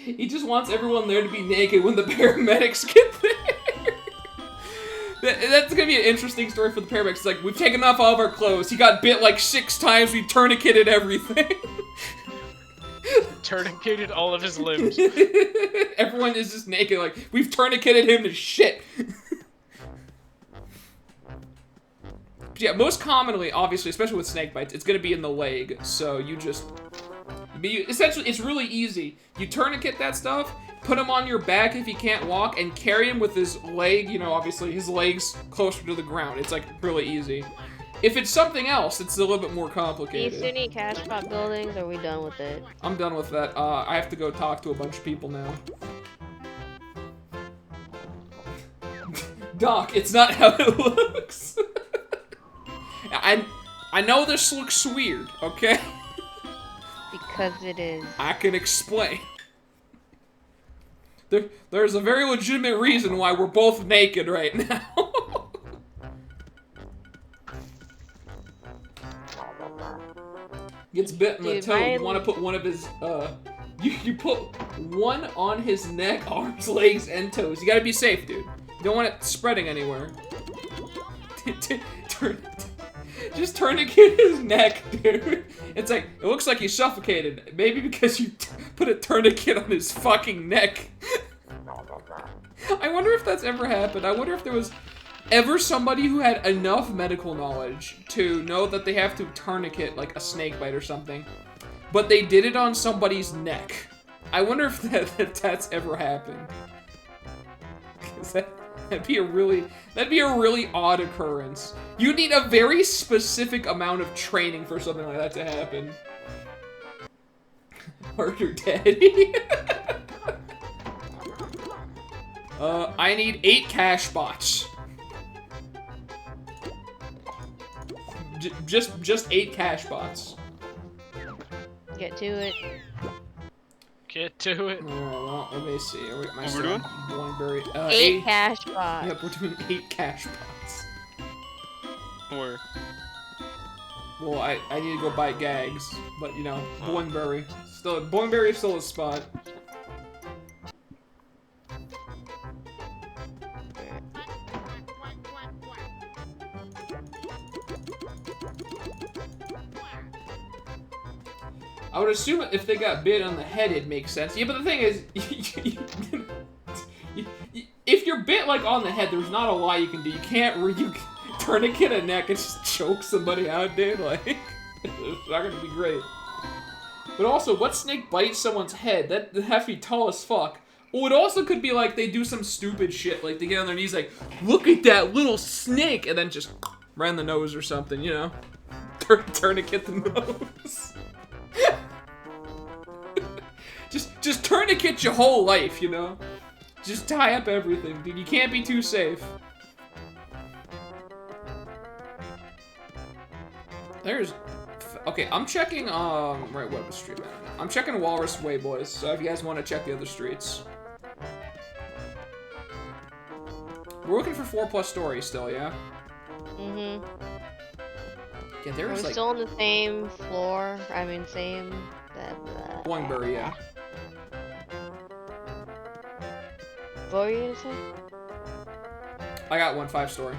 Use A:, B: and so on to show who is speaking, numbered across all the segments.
A: He just wants everyone there to be naked when the paramedics get there. That's gonna be an interesting story for the paramedics. It's like, we've taken off all of our clothes. He got bit like 6 times. We tourniqueted everything.
B: Tourniqueted all of his limbs.
A: Everyone is just naked. Like, we've tourniqueted him to shit. Yeah, most commonly, obviously, especially with snake bites, it's gonna be in the leg. So you just... essentially, it's really easy. You tourniquet that stuff, put him on your back if he can't walk, and carry him with his leg, you know, obviously, his legs closer to the ground. It's, like, really easy. If it's something else, it's a little bit more complicated.
C: Do you see any cash pot buildings, or are we done with it?
A: I'm done with that. I have to go talk to a bunch of people now. Doc, it's not how it looks. I know this looks weird, okay?
C: Because it is.
A: I can explain. There's a very legitimate reason why we're both naked right now. Gets bit in the toe. You want to put one of his, you put one on his neck, arms, legs, and toes. You gotta be safe, dude. You don't want it spreading anywhere. Just tourniquet his neck, dude. It's like, it looks like he's suffocated. Maybe because you put a tourniquet on his fucking neck. I wonder if that's ever happened. I wonder if there was ever somebody who had enough medical knowledge to know that they have to tourniquet, like, a snake bite or something, but they did it on somebody's neck. I wonder if that's ever happened. 'Cause that'd be a really odd occurrence. You need a very specific amount of training for something like that to happen. Murder Daddy. I need 8 cash bots. Just 8 cash bots.
C: Get to it.
B: Get to it.
A: Alright, well, let me see.
B: What we're doing?
A: Blackberry.
C: 8 cash bots.
A: Yep, we're doing 8 cash bots.
B: Where?
A: Well, I need to go buy gags, but you know, Boingberry. Boingberry is still a spot. I would assume if they got bit on the head, it'd make sense. Yeah, but the thing is, if you're bit, like, on the head, there's not a lot you can do. You can't tourniquet a neck and just choke somebody out, dude. Like, it's not gonna be great. But also, what snake bites someone's head? That'd have to be tall as fuck. Well, it also could be like they do some stupid shit, like they get on their knees like, look at that little snake, and then just right in the nose or something, you know? Tourniquet the nose. Just tourniquet your whole life, you know? Just tie up everything, dude. You can't be too safe. Okay, I'm checking, right, what was street? I'm checking Walrus Way, boys, so if you guys want to check the other streets. We're looking for 4+ stories still, yeah?
C: Mm-hmm.
A: Yeah,
C: Are
A: there's
C: we
A: like...
C: still on the same floor? I mean, same...
A: Boingberry, yeah.
C: What were you gonna say?
A: I got one 5-story.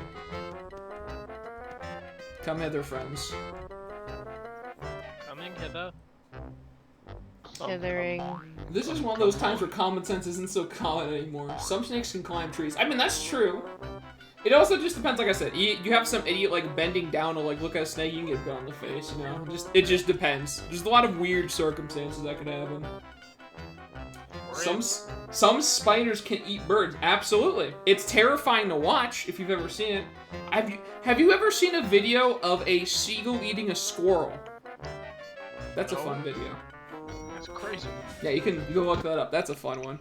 A: Come hither, friends.
B: Coming hither.
C: Shivering.
A: This is one of those times where common sense isn't so common anymore. Some snakes can climb trees. I mean, that's true. It also just depends, like I said. You have some idiot, like, bending down to, like, look at a snake, you can get bit on the face, you know? It just depends. There's a lot of weird circumstances that could happen. Some spiders can eat birds. Absolutely. It's terrifying to watch, if you've ever seen it. Have you ever seen a video of a seagull eating a squirrel? That's a fun video.
B: That's crazy.
A: Yeah, you can go look that up. That's a fun one.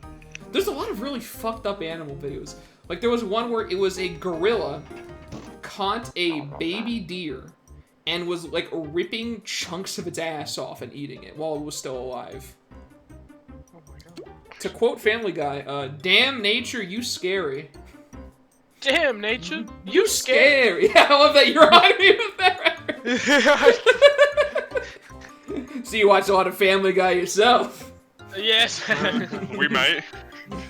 A: There's a lot of really fucked up animal videos. Like, there was one where it was a gorilla caught a baby deer and was, like, ripping chunks of its ass off and eating it while it was still alive.
B: Oh my god.
A: To quote Family Guy, damn nature, you scary.
B: Damn nature,
A: You scary. Yeah, I love that you're on me with that reference. So you watch a lot of Family Guy yourself.
B: Yes.
D: We might.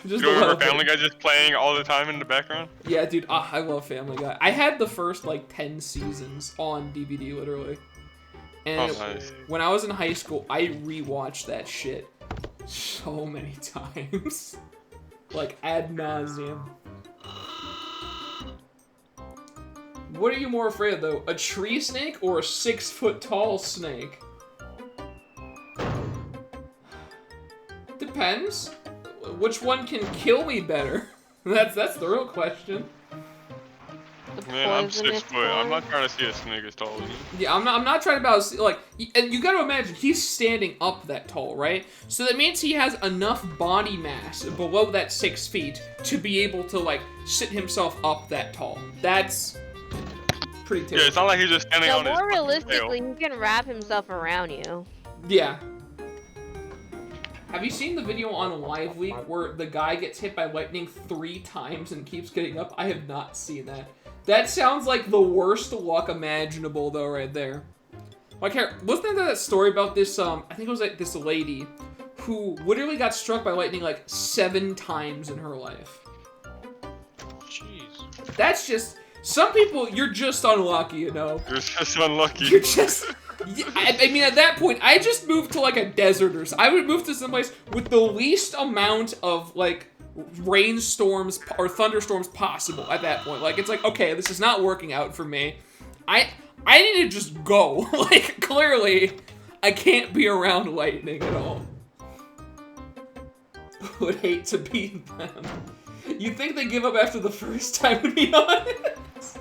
A: Just
D: You
A: a
D: remember
A: little bit.
D: Family Guy just playing all the time in the background?
A: Yeah, dude, I love Family Guy. I had the first like 10 seasons on DVD, literally. And
D: Oh, nice.
A: when I was in high school, I rewatched that shit so many times, like ad nauseum. What are you more afraid of, though? A tree snake or a 6-foot-tall snake? Depends. Which one can kill me better? That's the real question.
C: The
D: Man, I'm
C: poisonous
D: 6 foot. I'm
C: one?
D: not trying to see a snake as tall as you.
A: Yeah, I'm not trying about, like, and you gotta imagine, he's standing up that tall, right? So that means he has enough body mass below that 6 feet to be able to, like, sit himself up that tall. That's pretty
D: Yeah,
A: terrible.
D: it's not like he's just standing
C: So
D: on his
C: more
D: fucking
C: realistically,
D: tail.
C: he can wrap himself around you.
A: Yeah. Have you seen the video on Live Leak where the guy gets hit by lightning 3 times and keeps getting up? I have not seen that. That sounds like the worst luck imaginable, though, right there. Like, wasn't there that story about this, I think it was like this lady who literally got struck by lightning like 7 times in her life.
B: Jeez.
A: That's just, some people, you're just unlucky, you know?
D: You're just unlucky.
A: You're just, I mean, at that point, I just moved to like a desert or so. I would move to someplace with the least amount of like rainstorms or thunderstorms possible at that point. Like, it's like, okay, this is not working out for me. I need to just go. Like, clearly, I can't be around lightning at all. Would hate to beat them. You think they give up after the first time, to be honest?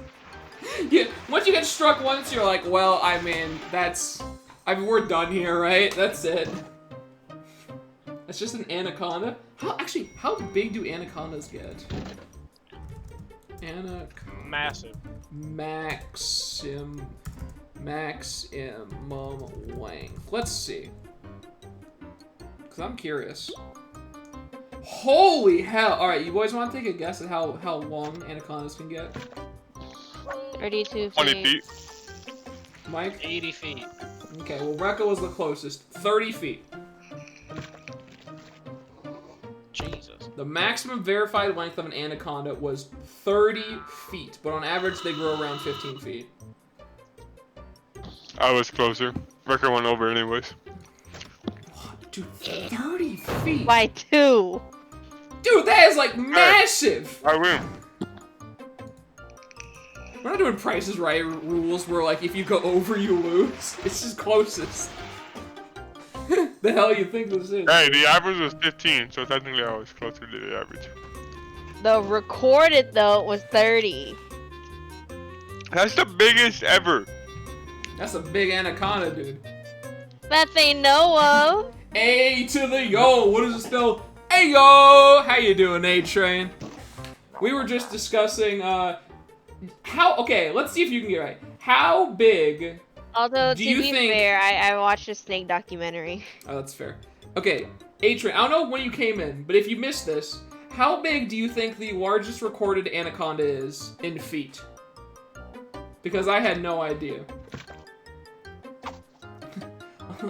A: Yeah, once you get struck once, you're like, well, I mean, we're done here, right? That's it. That's just an anaconda. How big do anacondas get?
B: Massive.
A: Maximum length. Let's see. Cause I'm curious. Holy hell! All right, you boys want to take a guess at how long anacondas can get?
C: 32 feet.
D: 20 feet.
A: Mike?
B: 80 feet.
A: Okay, well, Rekka was the closest. 30 feet.
B: Jesus.
A: The maximum verified length of an anaconda was 30 feet, but on average they grow around 15 feet.
D: I was closer. Wrecker went over anyways.
A: Dude, 30 feet?
C: By 2.
A: Dude, that is like massive!
D: I win.
A: We're not doing Price is Right rules where, like, if you go over, you lose. It's just closest. The hell you think this is?
D: Hey, the average was 15, so technically I was closer to the average.
C: The recorded, though, was 30.
D: That's the biggest ever.
A: That's a big anaconda, dude.
C: That they know of.
A: A to the yo. What does it spell? Ayo. How you doing, A-Train? We were just discussing, okay, let's see if you can get it right. How big...
C: Although,
A: Do
C: to
A: you
C: be
A: think-
C: fair, I watched a snake documentary.
A: Oh, that's fair. Okay, A-Train, I don't know when you came in, but if you missed this, how big do you think the largest recorded anaconda is in feet? Because I had no idea.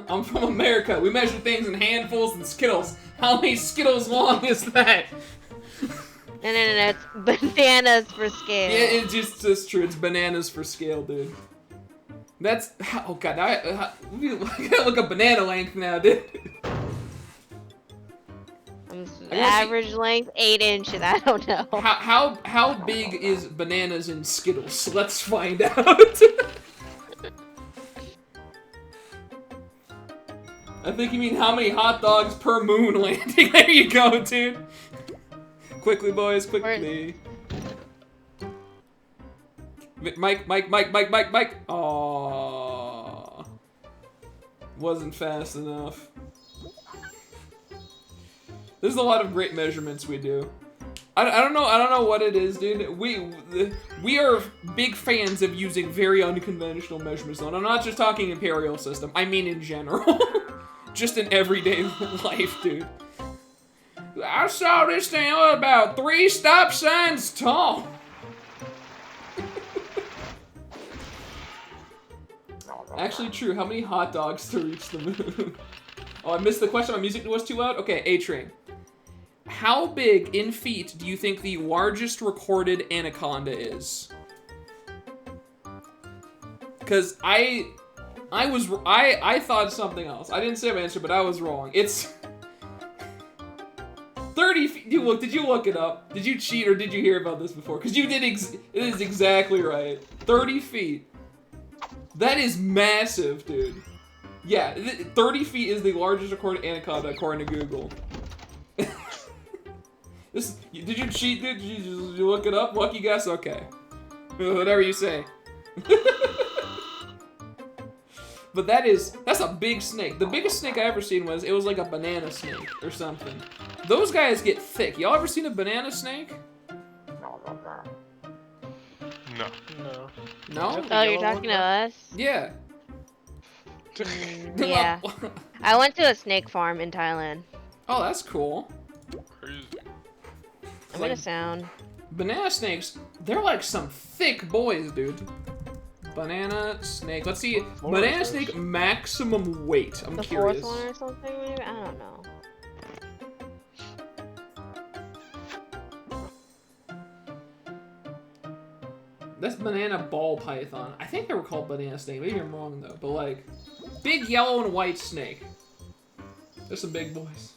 A: I'm from America. We measure things in handfuls and Skittles. How many Skittles long is that?
C: No, it's bananas for scale.
A: Yeah, it's true. It's bananas for scale, dude. That's, oh god, I gotta look up banana length now, dude.
C: Average length, 8 inches. I don't know.
A: How big is bananas in Skittles? Let's find out. I think you mean how many hot dogs per moon landing. There you go, dude. Quickly, boys, quickly. Mike. Aww. Wasn't fast enough. There's a lot of great measurements we do. I don't know what it is, dude. We are big fans of using very unconventional measurements, though. And I'm not just talking Imperial System. I mean in general. Just in everyday life, dude. I saw this thing about 3 stop signs tall. Actually true, how many hot dogs to reach the moon? Oh, I missed the question. My music was too loud? Okay, A-Train. How big in feet do you think the largest recorded anaconda is? Because I thought something else. I didn't say my answer, but I was wrong. It's 30 feet. Did you look it up? Did you cheat or did you hear about this before? Because you did. It is exactly right. 30 feet. That is massive, dude. Yeah, 30 feet is the largest recorded anaconda according to Google. Did you cheat, dude? Did you look it up? Lucky guess? Okay. Whatever you say. But that's a big snake. The biggest snake I ever seen was like a banana snake or something. Those guys get thick. Y'all ever seen a banana snake?
D: No.
B: No.
A: No?
C: Oh, you're talking to us?
A: Yeah.
C: Yeah. I went to a snake farm in Thailand.
A: Oh, that's cool.
D: Crazy.
C: I'm gonna sound.
A: Banana snakes, they're like some thick boys, dude. Banana snake. Let's see. Banana snake maximum weight. I'm
C: The
A: curious.
C: fourth one or something, maybe? I don't know.
A: That's banana ball python. I think they were called banana snake. Maybe I'm wrong though. But like, big yellow and white snake. There's some big boys.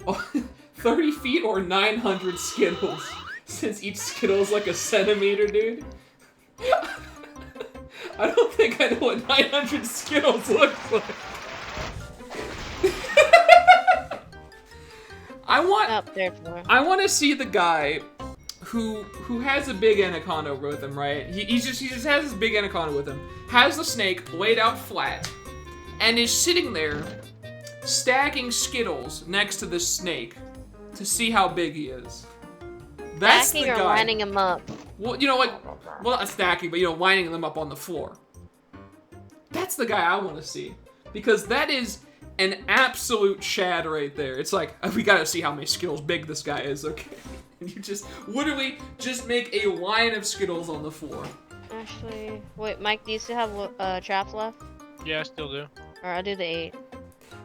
A: Oh, 30 feet or 900 Skittles. Since each Skittle is like a centimeter, dude. I don't think I know what 900 Skittles looks like. I want to see the guy who has a big anaconda with him, right? He just has this big anaconda with him. Has the snake laid out flat and is sitting there stacking Skittles next to this snake to see how big he is. That's
C: stacking
A: the
C: or
A: guy.
C: lining him up?
A: Well, you know, like, well, not stacking, but, you know, lining them up on the floor. That's the guy I want to see. Because that is an absolute Chad right there. It's like, we gotta see how many Skittles big this guy is, okay? And you just literally just make a line of Skittles on the floor.
C: Actually, wait, Mike, do you still have traps left?
B: Yeah, I still do.
C: Or I'll do the 8.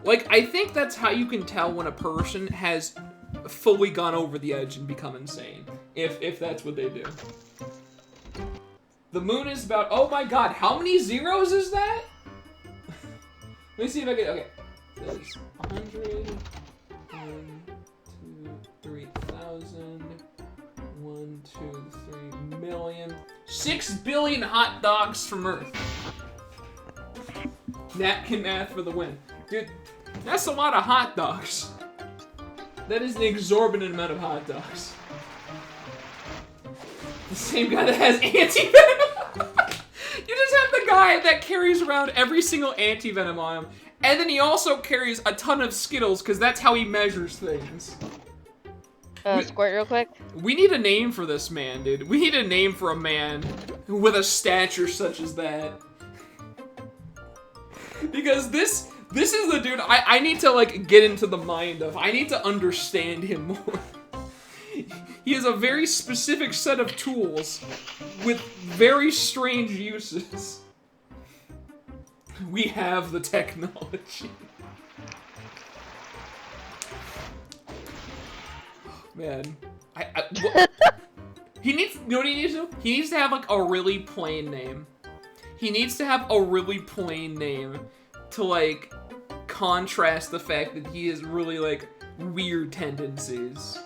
A: Like, I think that's how you can tell when a person has fully gone over the edge and become insane. If that's what they do. The moon is about, oh my god, how many zeros is that? Let me see if I can, okay. There's 100, 1, 2, 3,000, 1, 2, 3 million, 6 billion hot dogs from Earth. Napkin math for the win. Dude, that's a lot of hot dogs. That is an exorbitant amount of hot dogs. The same guy that has anti-venom. You just have the guy that carries around every single anti-venom on him. And then he also carries a ton of Skittles, because that's how he measures things.
C: Squirt real quick.
A: We need a name for this man, dude. We need a name for a man with a stature such as that. Because this is the dude I need to, like, get into the mind of. I need to understand him more. He has a very specific set of tools with very strange uses. We have the technology. Man. He needs, you know what he needs to do? He needs to have, like, a really plain name. He needs to have a really plain name to, like, contrast the fact that he has really, like, weird tendencies.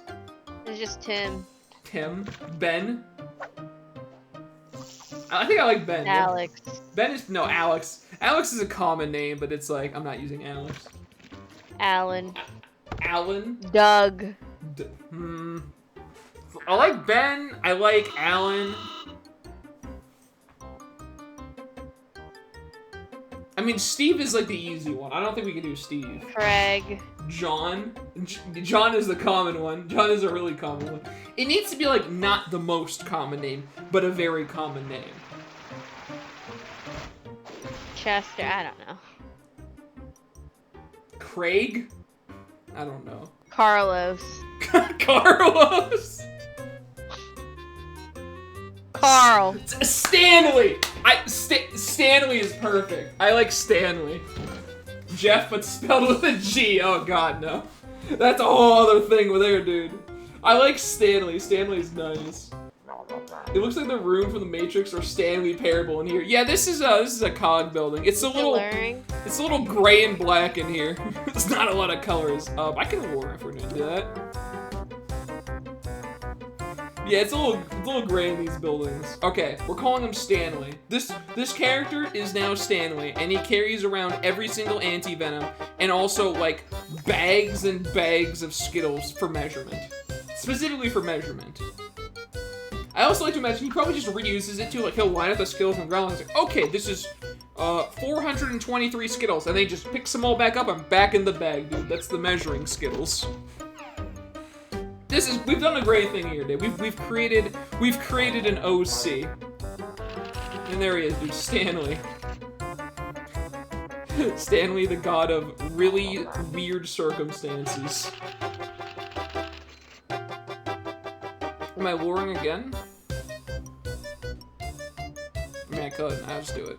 C: It's just Tim.
A: Tim? Ben? I think I like Ben.
C: Alex.
A: Yeah. Ben is, no, Alex. Alex is a common name, but it's like, I'm not using Alex.
C: Alan.
A: Alan?
C: Doug.
A: I like Ben. I like Alan. I mean, Steve is like the easy one. I don't think we can do Steve.
C: Craig.
A: John. John is the common one. John is a really common one. It needs to be like not the most common name, but a very common name.
C: Chester. I don't know.
A: Craig? I don't know.
C: Carlos.
A: Carlos!
C: Carl.
A: Stanley! Stanley is perfect. I like Stanley. Jeff, but spelled with a G. Oh god, no. That's a whole other thing over there, dude. I like Stanley. Stanley's nice. It looks like the room from the Matrix or Stanley Parable in here. Yeah, this is a COG building. It's a little gray and black in here. There's not a lot of colors. I can war if we're gonna do that. Yeah, it's a little gray in these buildings. Okay, we're calling him Stanley. This character is now Stanley, and he carries around every single anti-venom, and also like bags and bags of Skittles for measurement. Specifically for measurement. I also like to imagine he probably just reuses it too, like he'll line up the Skittles from the ground and he's like, okay, this is 423 Skittles, and then he just picks them all back up and back in the bag, dude. That's the measuring Skittles. We've done a great thing here, dude. We've created an OC. And there he is, dude, Stanley. Stanley, the god of really weird circumstances. Am I luring again? I mean, I could. I'll just do it.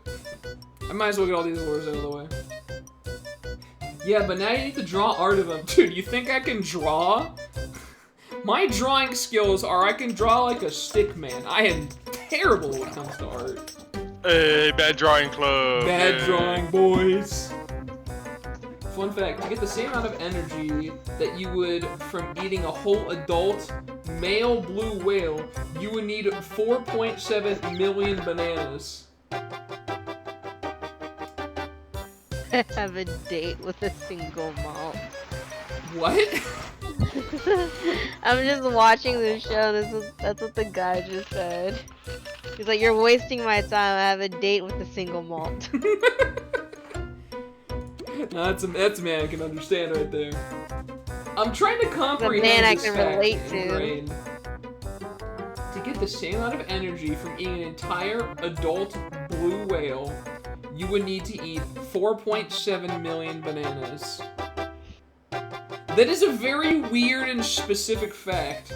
A: I might as well get all these lures out of the way. Yeah, but now you need to draw art of them. Dude, you think I can draw? My drawing skills are I can draw like a stick man. I am terrible when it comes to art.
D: Hey, bad drawing club.
A: Bad drawing, boys. Fun fact, to get the same amount of energy that you would from eating a whole adult male blue whale, you would need 4.7 million bananas.
C: Have a date with a single malt.
A: What?
C: I'm just watching this show. That's what the guy just said. He's like, "You're wasting my time. I have a date with a single malt."
A: No, that's a man I can understand right there. I'm trying to comprehend
C: man I
A: this
C: can
A: fact
C: relate
A: ingrained. To get the same amount of energy from eating an entire adult blue whale, you would need to eat 4.7 million bananas. That is a very weird and specific fact.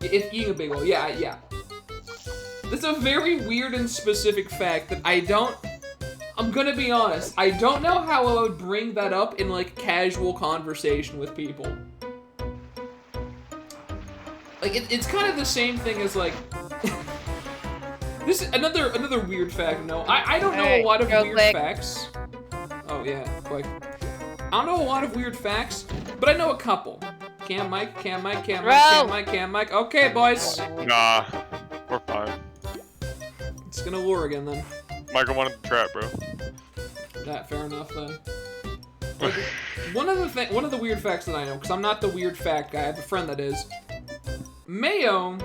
A: If eating a big whale, yeah. That's a very weird and specific fact that I'm gonna be honest, I don't know how I would bring that up in like casual conversation with people. Like it's kind of the same thing as like this another weird fact. No, I don't know a lot of weird facts. Oh yeah, quick. I don't know a lot of weird facts, but I know a couple. Cam mic. Okay, boys.
D: Nah, we're fine.
A: It's gonna lure again then.
D: Michael wanted the trap, bro.
A: That fair enough then. Like, one of the weird facts that I know, because I'm not the weird fact guy, I have a friend that is. Mayo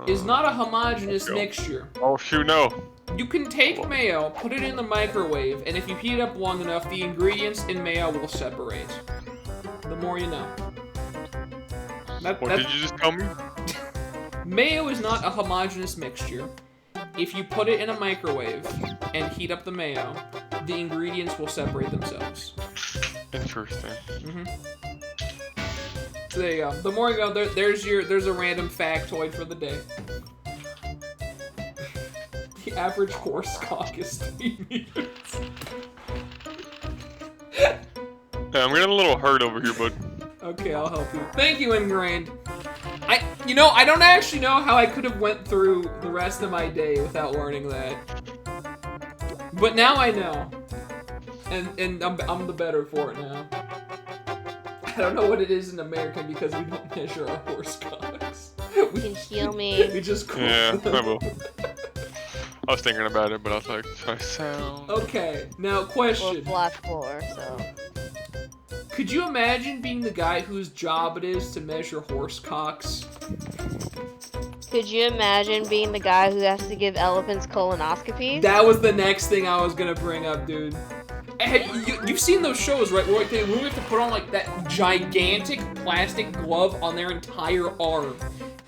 A: is not a homogeneous mixture.
D: Oh shoot, no.
A: You can take mayo, put it in the microwave, and if you heat it up long enough, the ingredients in mayo will separate. The more you know.
D: What did you just tell me?
A: Mayo is not a homogeneous mixture. If you put it in a microwave and heat up the mayo, the ingredients will separate themselves.
D: Interesting.
A: So there you go. The more you go, there's a random factoid for the day. The average horse cock is 3 meters.
D: Yeah, I'm getting a little hurt over here, bud.
A: Okay, I'll help you. Thank you, Ingrained. I don't actually know how I could have went through the rest of my day without learning that. But now I know. And I'm the better for it now. I don't know what it is in American because we don't measure our horse cocks.
C: You can heal me.
A: We just cool.
D: Yeah, I will. I was thinking about it, but I was like, should I sound?
A: Okay, now question.
C: Well, black floor, so.
A: Could you imagine being the guy whose job it is to measure horse cocks?
C: Could you imagine being the guy who has to give elephants colonoscopies?
A: That was the next thing I was gonna bring up, dude. Hey, you've seen those shows, right? Where they literally have to put on like that gigantic plastic glove on their entire arm.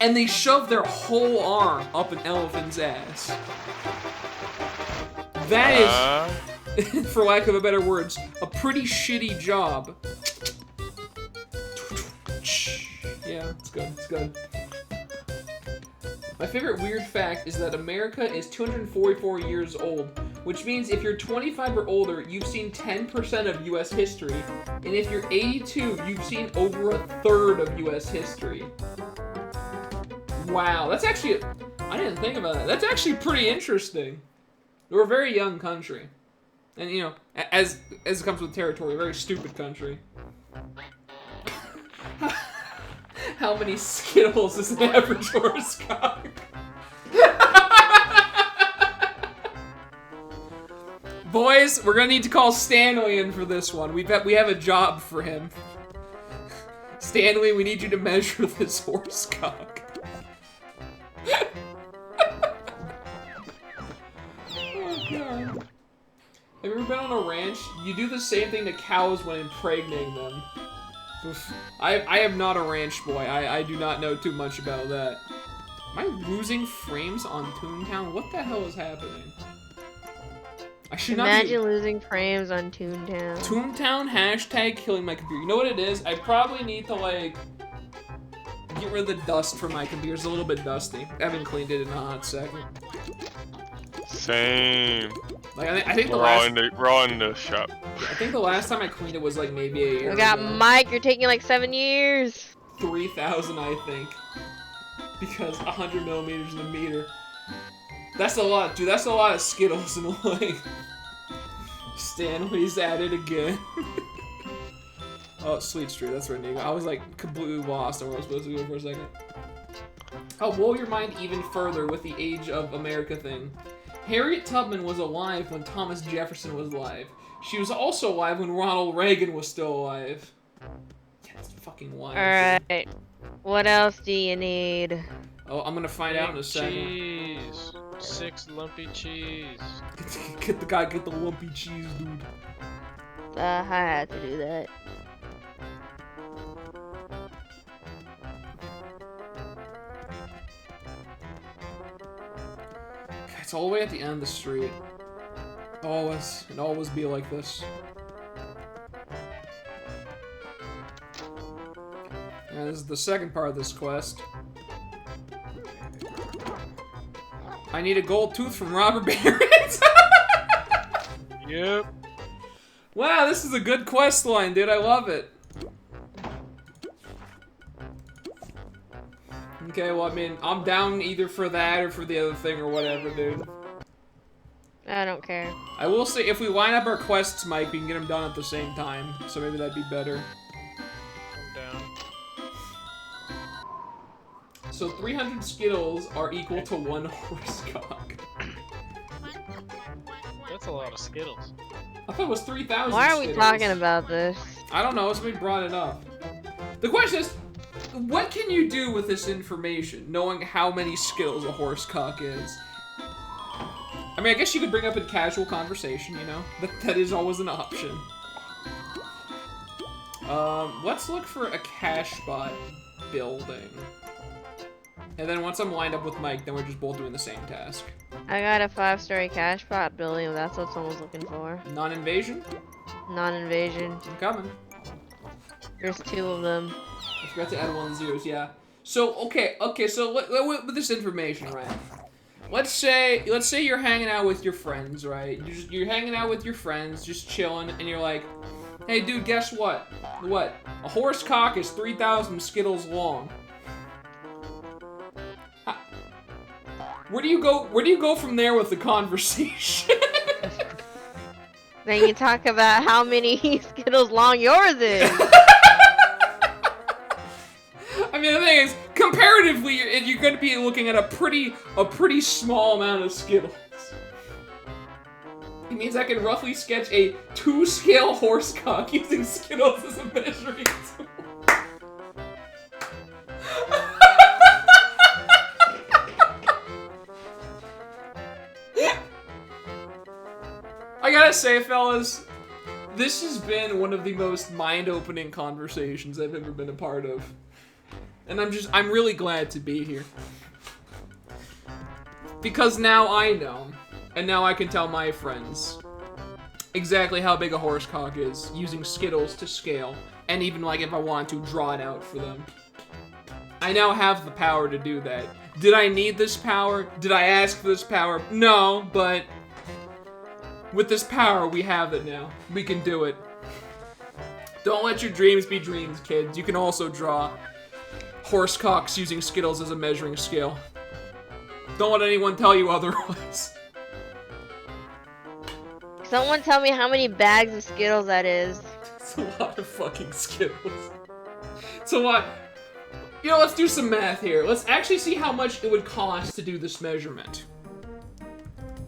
A: And they shove their whole arm up an elephant's ass. That is, for lack of a better words, a pretty shitty job. Yeah, it's good, it's good. My favorite weird fact is that America is 244 years old, which means if you're 25 or older, you've seen 10% of US history, and if you're 82, you've seen over a third of US history. Wow, that's actually, I didn't think about that. That's actually pretty interesting. We're a very young country. And, you know, as it comes with territory, a very stupid country. How many Skittles is an average horse cock? Boys, we're gonna need to call Stanley in for this one. We have a job for him. Stanley, we need you to measure this horse cock. Oh god. Have you ever been on a ranch? You do the same thing to cows when impregnating them. Oof. I am not a ranch boy. I do not know too much about that. Am I losing frames on Toontown? What the hell is happening? I should not
C: Imagine losing frames on Toontown.
A: Toontown hashtag killing my computer. You know what it is? I probably need to, like, get rid of the dust from my computer. It's a little bit dusty. I haven't cleaned it in a hot second.
D: Same.
A: Like, I think the
D: We're all in the shop.
A: I think the last time I cleaned it was like maybe a year
C: We got
A: ago.
C: Mike, you're taking like 7 years.
A: 3,000, I think. Because 100 millimeters in a meter. That's a lot, dude. That's a lot of Skittles in a way. Stanley's at it again. Oh, Sweet Street, that's where I was like completely lost on where I was supposed to go for a second. I'll blow your mind even further with the age of America thing. Harriet Tubman was alive when Thomas Jefferson was alive. She was also alive when Ronald Reagan was still alive. Yeah, that's fucking wild.
C: Alright. What else do you need?
A: Oh, I'm gonna find out in a second.
B: Cheese. 6 lumpy cheese.
A: Get the lumpy cheese, dude.
C: I had to do that.
A: It's all the way at the end of the street. Always, and always be like this. And this is the second part of this quest. I need a gold tooth from Robber Barrett.
B: Yep.
A: Wow, this is a good quest line, dude. I love it. Okay, well, I mean, I'm down either for that or for the other thing or whatever, dude.
C: I don't care.
A: I will say, if we line up our quests, Mike, we can get them done at the same time. So maybe that'd be better.
B: I'm down.
A: So 300 Skittles are equal to 1 horse cock.
B: That's a lot of Skittles.
A: I thought it was 3,000
C: Why are we
A: Skittles.
C: talking about this?
A: I don't know, somebody brought it up. The question is, what can you do with this information, knowing how many Skittles a horse cock is? I mean, I guess you could bring up in casual conversation, you know? That is always an option. Let's look for a cash spot building. And then once I'm lined up with Mike, then we're just both doing the same task.
C: I got a 5-story cash spot building if that's what someone's looking for.
A: Non-invasion?
C: Non-invasion.
A: I'm coming.
C: There's 2 of them.
A: I forgot to add 1 zeros, yeah. So, okay, so with this information, right? Let's say you're hanging out with your friends, right? You're hanging out with your friends, just chilling, and you're like, hey, dude, guess what? What? A horse cock is 3,000 Skittles long. Where do you go from there with the conversation?
C: Then you talk about how many Skittles long yours is.
A: I mean, the thing is, comparatively, you're going to be looking at a pretty small amount of Skittles. It means I can roughly sketch a 2-scale horse cock using Skittles as a measuring tool. I gotta say, fellas, this has been one of the most mind-opening conversations I've ever been a part of. And I'm really glad to be here. Because now I know, and now I can tell my friends exactly how big a horse cock is, using Skittles to scale, and even, like, if I want to, draw it out for them. I now have the power to do that. Did I need this power? Did I ask for this power? No, but With this power, we have it now. We can do it. Don't let your dreams be dreams, kids. You can also draw horse cocks using Skittles as a measuring scale. Don't let anyone tell you otherwise.
C: Someone tell me how many bags of Skittles that is.
A: It's a lot of fucking Skittles. It's a lot. You know, let's do some math here. Let's actually see how much it would cost to do this measurement.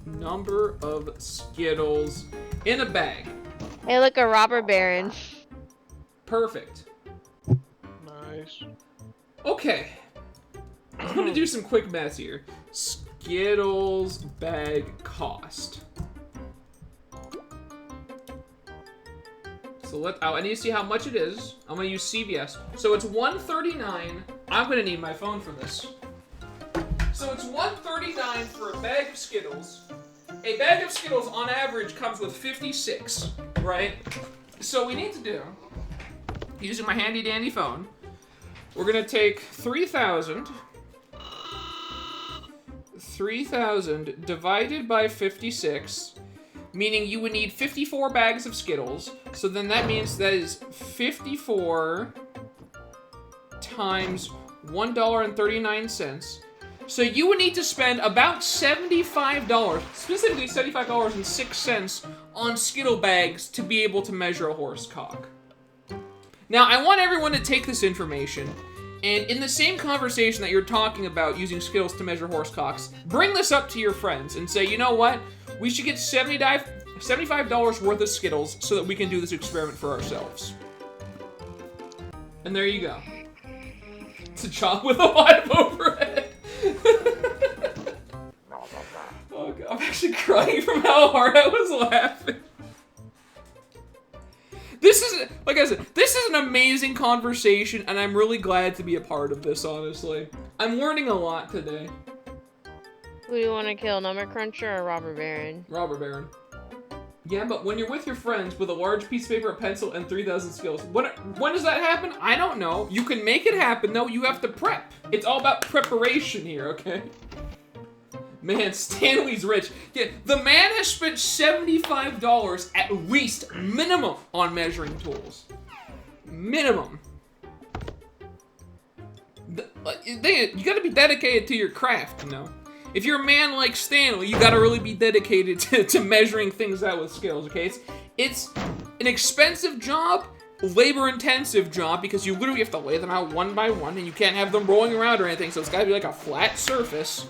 A: Number of Skittles in a bag.
C: Hey, look, a robber baron.
A: Perfect.
B: Nice.
A: Okay. I'm gonna do some quick math here. Skittles bag cost. So I need to see how much it is. I'm gonna use CVS. So it's $1.39. I'm gonna need my phone for this. So it's $1.39 for a bag of Skittles. A bag of Skittles on average comes with 56, right? So we need to do, using my handy dandy phone, we're gonna take 3,000 divided by 56, meaning you would need 54 bags of Skittles. So then that means that is 54 times $1.39. So you would need to spend about $75, specifically $75.06 on Skittle bags to be able to measure a horse cock. Now, I want everyone to take this information, and in the same conversation that you're talking about using Skittles to measure horse cocks, bring this up to your friends and say, you know what? We should get $75 worth of Skittles so that we can do this experiment for ourselves. And there you go. It's a job with a lot of overhead. Oh God, I'm actually crying from how hard I was laughing. This is, like I said, this is an amazing conversation, and I'm really glad to be a part of this, honestly. I'm learning a lot today.
C: Who do you want to kill, Number Cruncher or Robber Baron?
A: Robber Baron. Yeah, but when you're with your friends with a large piece of paper, a pencil, and 3,000 skills, when does that happen? I don't know. You can make it happen, though. You have to prep. It's all about preparation here, okay? Man, Stanley's rich. Yeah, the man has spent $75 at least, minimum, on measuring tools. Minimum. You gotta be dedicated to your craft, you know? If you're a man like Stanley, you gotta really be dedicated to measuring things out with skills, okay? It's an expensive job, labor-intensive job, because you literally have to lay them out one by one, and you can't have them rolling around or anything, so it's gotta be like a flat surface.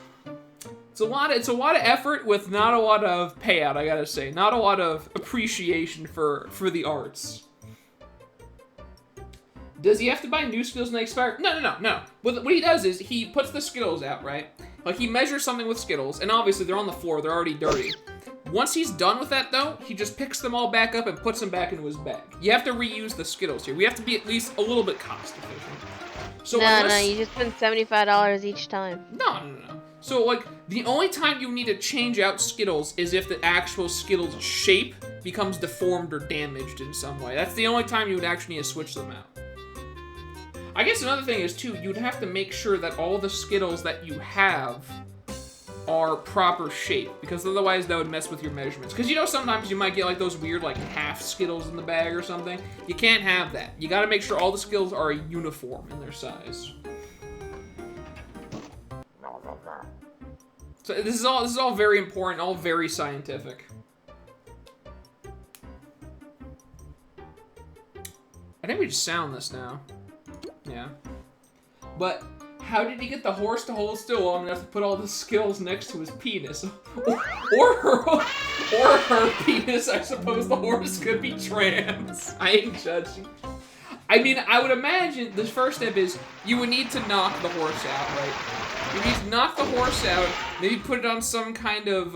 A: It's a lot of effort with not a lot of payout, I gotta say. Not a lot of appreciation for the arts. Does he have to buy new Skittles when they expire? No. What he does is he puts the Skittles out, right? Like, he measures something with Skittles, and obviously they're on the floor, they're already dirty. Once he's done with that, though, he just picks them all back up and puts them back into his bag. You have to reuse the Skittles here. We have to be at least a little bit cost efficient. So
C: No, you just spend $75 each time.
A: No. So, like, the only time you need to change out Skittles is if the actual Skittles shape becomes deformed or damaged in some way. That's the only time you would actually need to switch them out. I guess another thing is, too, you'd have to make sure that all the Skittles that you have are proper shape, because otherwise that would mess with your measurements. Because, you know, sometimes you might get, like, those weird, like, half Skittles in the bag or something. You can't have that. You gotta make sure all the Skittles are uniform in their size. So this is all very important, all very scientific. I think we just sound this now. Yeah. But how did he get the horse to hold still long enough to put all the Skittles next to his penis? or her penis, I suppose the horse could be trans. I ain't judging. I mean, I would imagine the first step is you would need to knock the horse out, right? You need to knock the horse out, maybe put it on some kind of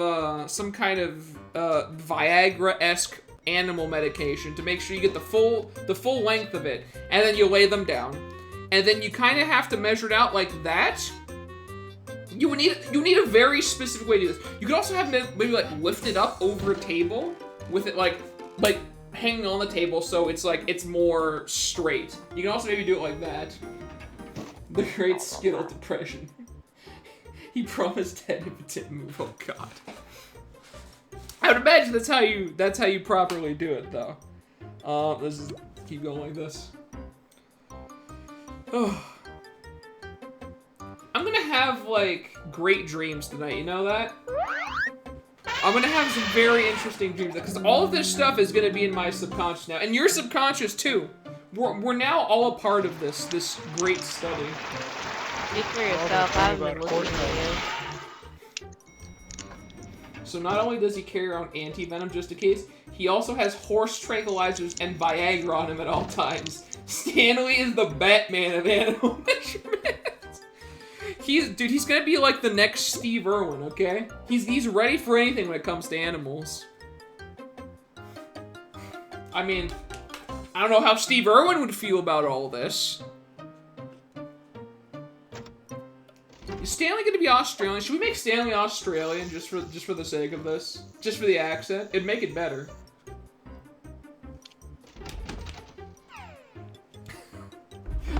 A: Viagra-esque animal medication to make sure you get the full length of it, and then you lay them down, and then you kind of have to measure it out like that. You need a very specific way to do this. You could also have maybe like lift it up over a table with it like hanging on the table so it's more straight. You can also maybe do it like that. The Great Skittle Depression. He promised Ted if it didn't move. Oh God. I would imagine that's how you properly do it, though. Let's just keep going like this. Oh. I'm gonna have, like, great dreams tonight, you know that? I'm gonna have some very interesting dreams, because all of this stuff is gonna be in my subconscious now, and your subconscious, too. We're now all a part of this great study.
C: Speak for yourself, I haven't been listening to you.
A: So not only does he carry around anti-venom just in case, he also has horse tranquilizers and Viagra on him at all times. Stanley is the Batman of animal measurements. He's gonna be like the next Steve Irwin, okay? He's ready for anything when it comes to animals. I mean, I don't know how Steve Irwin would feel about all this. Is Stanley gonna be Australian? Should we make Stanley Australian just for the sake of this? Just for the accent? It'd make it better.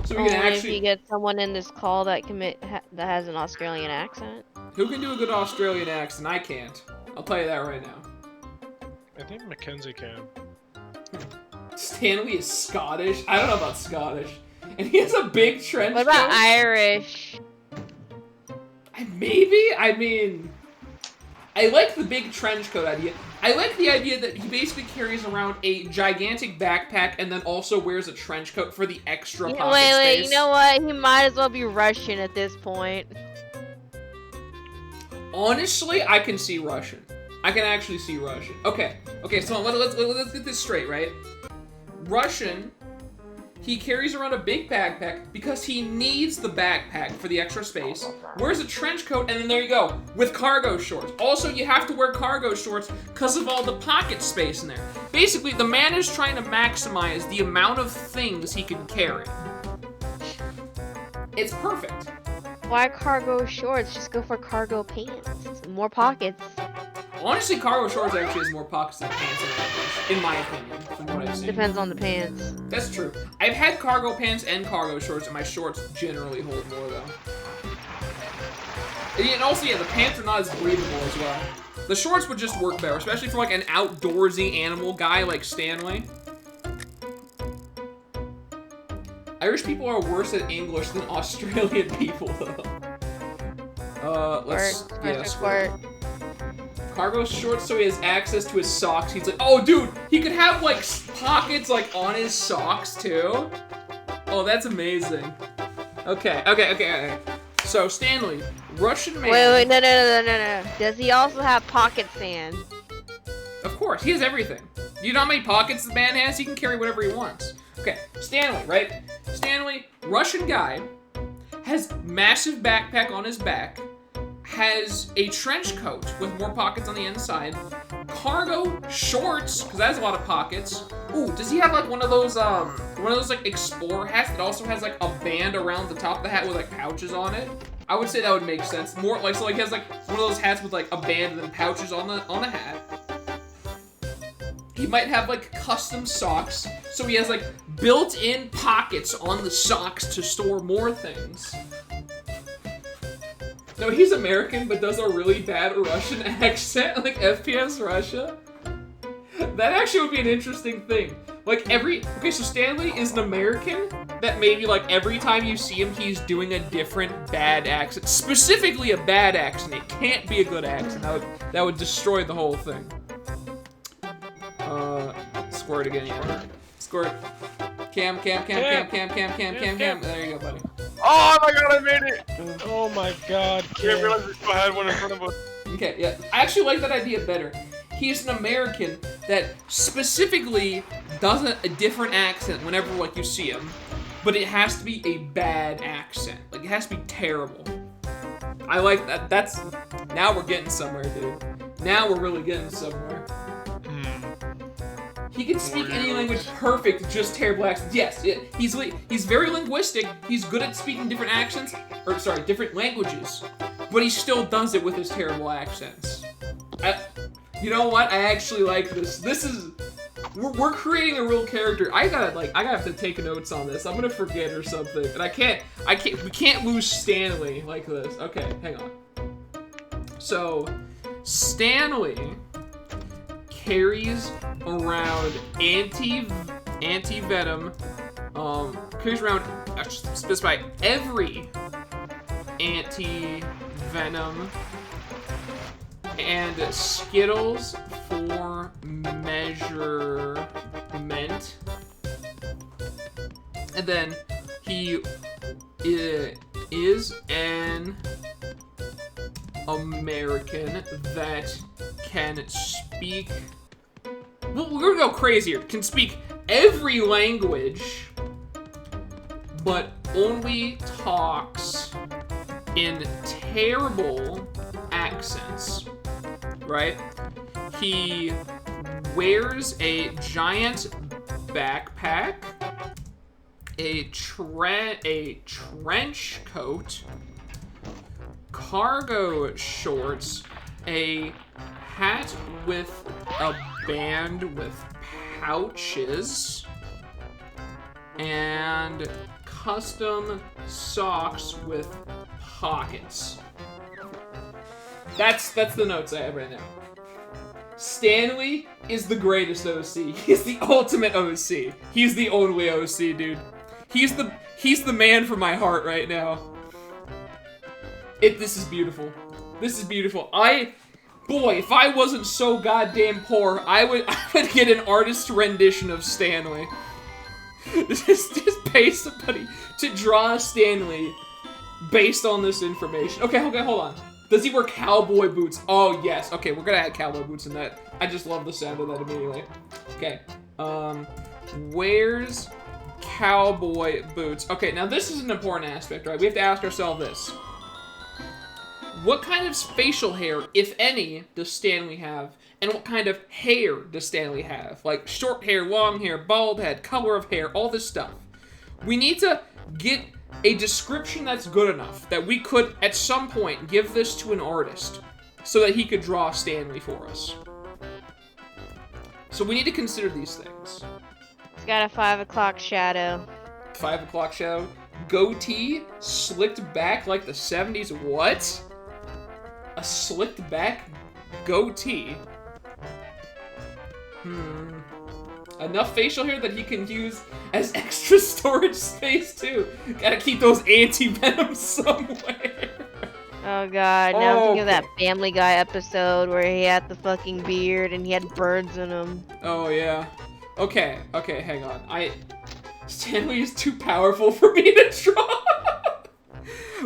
A: So we can
C: Only if
A: actually.
C: you get someone in this call that that has an Australian accent.
A: Who can do a good Australian accent? I can't. I'll tell you that right now.
B: I think Mackenzie can.
A: Stanley is Scottish? I don't know about Scottish. And he has a big trench
C: What about
A: coat?
C: Irish?
A: Maybe? I mean... I like the big trench coat idea. I like the idea that he basically carries around a gigantic backpack and then also wears a trench coat for the extra pocket
C: Wait,
A: space.
C: you know what? He might as well be Russian at this point.
A: Honestly, I can see Russian. I can actually see Russian. Okay, so let's get this straight, right? Russian, he carries around a big backpack because he needs the backpack for the extra space, wears a trench coat, and then there you go, with cargo shorts. Also, you have to wear cargo shorts because of all the pocket space in there. Basically, the man is trying to maximize the amount of things he can carry. It's perfect.
C: Why cargo shorts? Just go for cargo pants. More pockets.
A: Honestly, cargo shorts actually has more pockets than pants in my opinion, from what I've seen.
C: Depends on the pants.
A: That's true. I've had cargo pants and cargo shorts, and my shorts generally hold more, though. And also, yeah, the pants are not as breathable as well. The shorts would just work better, especially for, like, an outdoorsy animal guy like Stanley. Irish people are worse at English than Australian people, though.
C: Squirt.
A: Cargo shorts so he has access to his socks. He's like, oh, dude, he could have, like, pockets, like, on his socks, too. Oh, that's amazing. Okay. So, Stanley, Russian man.
C: Wait, no. Does he also have pocket sand?
A: Of course, he has everything. You know how many pockets the man has? He can carry whatever he wants. Okay, Stanley, right? Stanley, Russian guy, has massive backpack on his back, has a trench coat with more pockets on the inside, cargo shorts, because that has a lot of pockets. Ooh, does he have like one of those like explorer hats that also has like a band around the top of the hat with like pouches on it? I would say that would make sense. More like, so like he has like one of those hats with like a band and then pouches on the hat. He might have like custom socks, so he has like built-in pockets on the socks to store more things. No, he's American, but does a really bad Russian accent, like FPS Russia. That actually would be an interesting thing. Like okay, so Stanley is an American that maybe like every time you see him, he's doing a different bad accent. Specifically a bad accent. It can't be a good accent. That would destroy the whole thing. Squirt again, yeah. Squirt. Cam. There you go, buddy.
D: Oh my god, I made it!
B: Oh my god,
D: I didn't realize we still had one in front of us.
A: Okay, yeah. I actually like that idea better. He's an American that specifically does a different accent whenever, like, you see him. But it has to be a bad accent. Like, it has to be terrible. I like that. Now we're getting somewhere, dude. Now we're really getting somewhere. He can speak any language perfect, just terrible accents. Yes, he's very linguistic. He's good at speaking different accents, different languages. But he still does it with his terrible accents. You know what? I actually like this. We're creating a real character. I gotta have to take notes on this. I'm gonna forget or something. And we can't lose Stanley like this. Okay, hang on. So, Stanley carries around anti-venom. Carries around, specify every anti-venom and Skittles for measurement. And then he is an American that can speak. Well, we're gonna go crazier. Can speak every language, but only talks in terrible accents. Right? He wears a giant backpack, a trench coat, cargo shorts, a hat with a band with pouches, and custom socks with pockets. That's the notes I have right now. Stanley is the greatest OC. He's the ultimate OC. He's the only OC, dude. He's the man for my heart right now. This is beautiful. This is beautiful. Boy, if I wasn't so goddamn poor, I would get an artist rendition of Stanley. Just pay somebody to draw Stanley based on this information. Okay, hold on. Does he wear cowboy boots? Oh, yes. Okay, we're gonna add cowboy boots in that. I just love the sound of that immediately. Okay. Wears cowboy boots. Okay, now this is an important aspect, right? We have to ask ourselves this. What kind of facial hair, if any, does Stanley have? And what kind of hair does Stanley have? Like short hair, long hair, bald head, color of hair, all this stuff. We need to get a description that's good enough that we could, at some point, give this to an artist so that he could draw Stanley for us. So we need to consider these things.
C: It's got a 5 o'clock shadow.
A: 5 o'clock shadow. Goatee, slicked back like the 70s. What? A slicked back goatee. Enough facial hair that he can use as extra storage space, too. Gotta keep those anti-venoms somewhere.
C: Oh god, now I'm thinking of that Family Guy episode where he had the fucking beard and he had birds in him.
A: Oh, yeah. Okay, hang on. Stanley is too powerful for me to draw.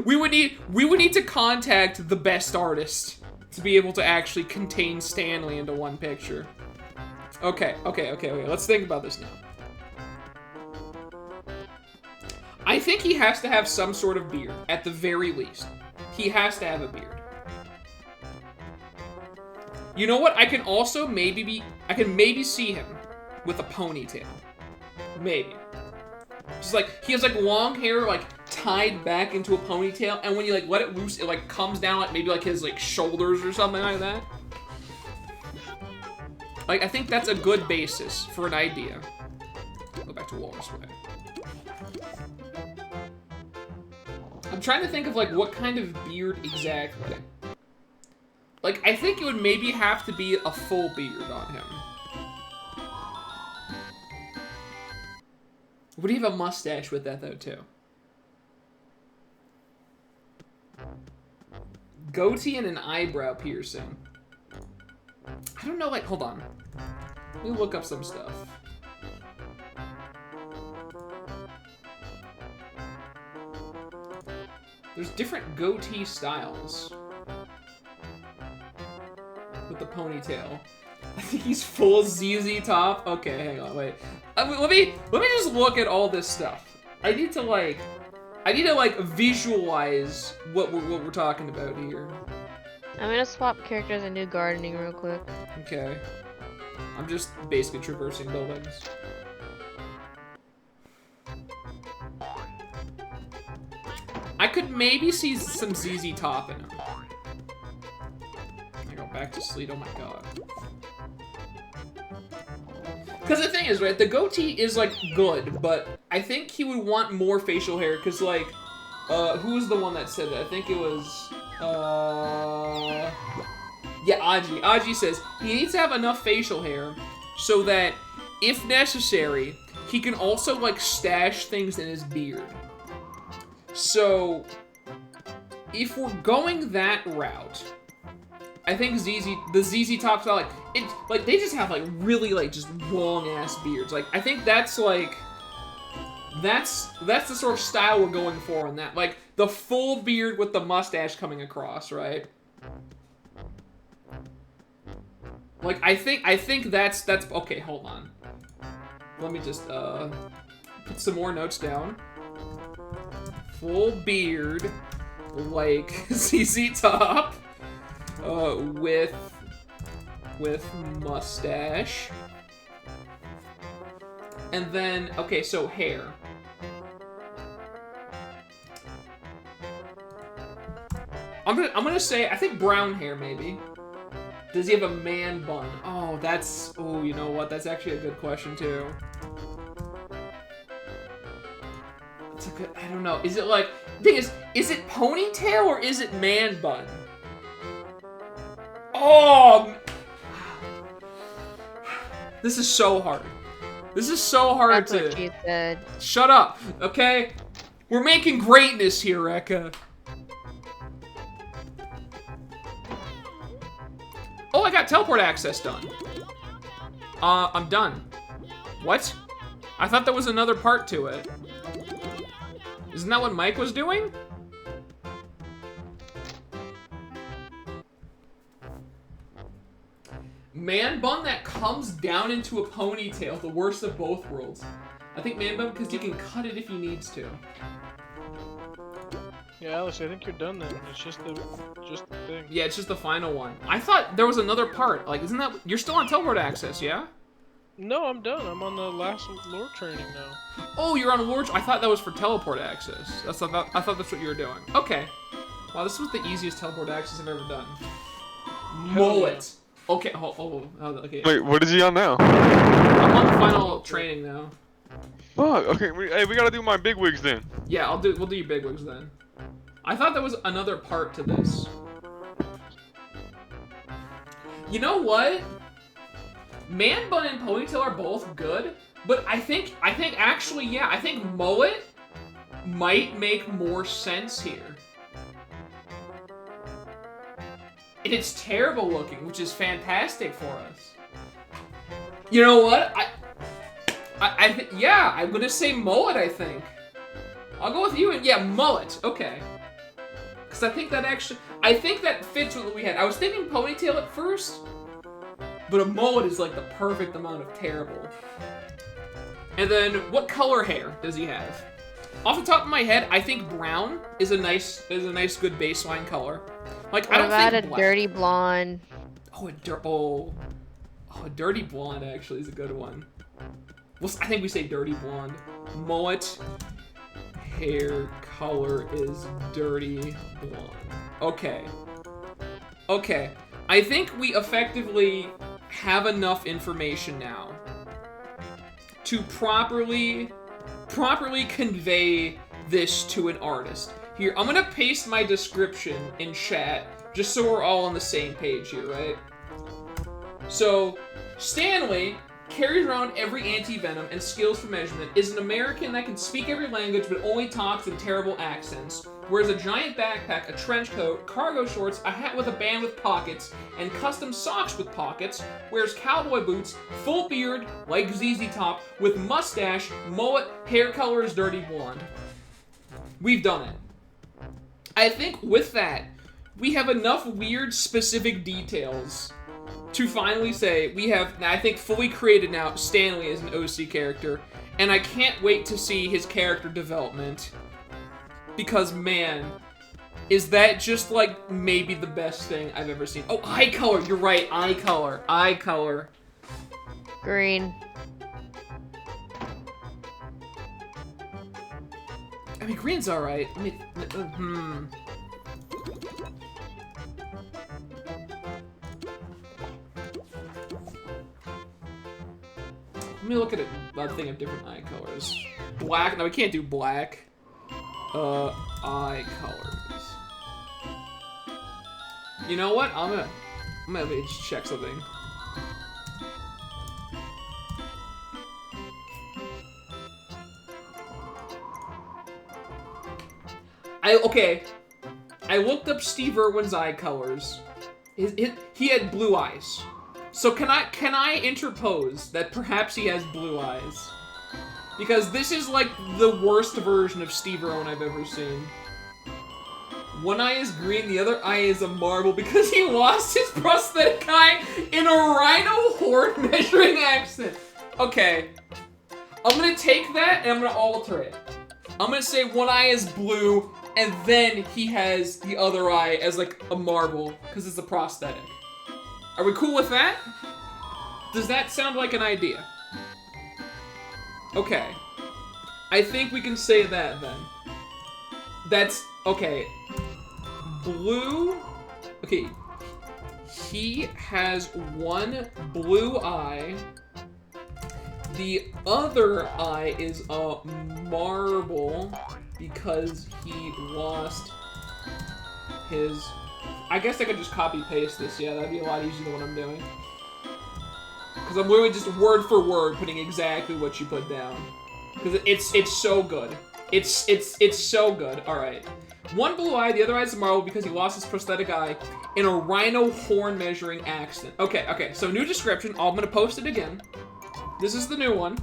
A: We would need to contact the best artist to be able to actually contain Stanley into one picture. Okay, let's think about this now. I think he has to have some sort of beard, at the very least. He has to have a beard. You know what? I can maybe see him with a ponytail. Maybe. Just like, he has like long hair, like tied back into a ponytail, and when you like let it loose, it like comes down like maybe like his like shoulders or something like that. Like, I think that's a good basis for an idea. Go back to Walrus Way. I'm trying to think of, like, what kind of beard exactly. Like, I think it would maybe have to be a full beard on him. Would he have a mustache with that, though, too? Goatee and an eyebrow piercing. I don't know, like, hold on. Let me look up some stuff. There's different goatee styles. With the ponytail. I think he's full ZZ Top. Okay, hang on, wait. Let me just look at all this stuff. I need to visualize what we're talking about here.
C: I'm gonna swap characters and do gardening real quick.
A: Okay. I'm just basically traversing buildings. I could maybe see some ZZ Top in him. I go back to sleep, oh my god. Because the thing is, right, the goatee is, like, good, but I think he would want more facial hair, because, like, who was the one that said it? I think it was, Yeah, Aji. Aji says he needs to have enough facial hair so that, if necessary, he can also, like, stash things in his beard. So, if we're going that route, I think the ZZ Top style, like, it's, like, they just have, like, really, like, just long-ass beards. Like, I think that's, like, that's the sort of style we're going for on that. Like, the full beard with the mustache coming across, right? Like, I think that's, okay, hold on. Let me just, put some more notes down. Full beard, like, ZZ Top, with mustache. And then, okay, so hair. I'm gonna say, I think brown hair, maybe. Does he have a man bun? Oh, that's... Oh, you know what? That's actually a good question, too. It's a good... I don't know. Is it, like... The thing is it ponytail or is it man bun? Oh! This is so hard. This is so hard
C: That's
A: to...
C: what she said.
A: Shut up, okay? We're making greatness here, Rekka. Oh, I got teleport access done. I'm done. What? I thought there was another part to it. Isn't that what Mike was doing? Man bun that comes down into a ponytail, the worst of both worlds. I think man bun because you can cut it if he needs to.
B: Yeah, Alice, I think you're done then. It's just the thing.
A: Yeah, it's just the final one. I thought there was another part. Like, isn't that... You're still on teleport access, yeah?
B: No, I'm done. I'm on the last lore training now.
A: Oh, you're on Lord... I thought that was for teleport access. I thought that's what you were doing. Okay. Wow, this was the easiest teleport access I've ever done. Mullet. Okay, okay.
D: Wait, what is he on now?
A: I'm on the final training now.
D: Fuck. Okay, hey, we gotta do my big wigs then.
A: Yeah, we'll do your bigwigs then. I thought there was another part to this. You know what? Man bun and ponytail are both good, but I think actually, yeah, I think mullet might make more sense here. And it's terrible looking, which is fantastic for us. You know what? Yeah, I'm gonna say mullet, I think. I'll go with you and, yeah, mullet. Okay. Because I think that fits with what we had. I was thinking ponytail at first, but a mullet is like the perfect amount of terrible. And then, what color hair does he have? Off the top of my head, I think brown is a nice good baseline color. Like, I don't
C: What
A: think
C: about a
A: black.
C: dirty blonde?
A: Oh, a dirty blonde actually is a good one. Well, I think we say dirty blonde. Mullet hair color is dirty blonde. Okay. Okay. I think we effectively have enough information now to properly convey this to an artist. Here, I'm gonna paste my description in chat, just so we're all on the same page here, right? So, Stanley carries around every anti-venom and skills for measurement, is an American that can speak every language but only talks in terrible accents, wears a giant backpack, a trench coat, cargo shorts, a hat with a band with pockets, and custom socks with pockets, wears cowboy boots, full beard, like ZZ Top, with mustache, mullet, hair color is dirty blonde. We've done it. I think with that, we have enough weird specific details to finally say we have, I think, fully created now Stanley as an OC character, and I can't wait to see his character development, because man, is that just like maybe the best thing I've ever seen. Oh, eye color, you're right, eye color.
C: Green.
A: I mean, green's alright. I mean, Let me look at a thing of different eye colors. Black, no, we can't do black. Eye colors. You know what? I'm Let me just check something. Okay. I looked up Steve Irwin's eye colors. He had blue eyes. So can I interpose that perhaps he has blue eyes? Because this is like the worst version of Steve Irwin I've ever seen. One eye is green, the other eye is a marble because he lost his prosthetic eye in a rhino horn measuring accident. Okay. I'm gonna take that and I'm gonna alter it. I'm gonna say one eye is blue and then he has the other eye as like a marble because it's a prosthetic. Are we cool with that? Does that sound like an idea? Okay. I think we can say that then. That's okay. Blue. Okay. He has one blue eye. The other eye is a marble because he lost his... I guess I could just copy paste this. Yeah, that'd be a lot easier than what I'm doing. Because I'm literally just word for word putting exactly what you put down. Because it's so good. It's so good. All right. One blue eye, the other eye is a marble because he lost his prosthetic eye in a rhino horn measuring accident. Okay. So new description. I'm gonna post it again. This is the new one.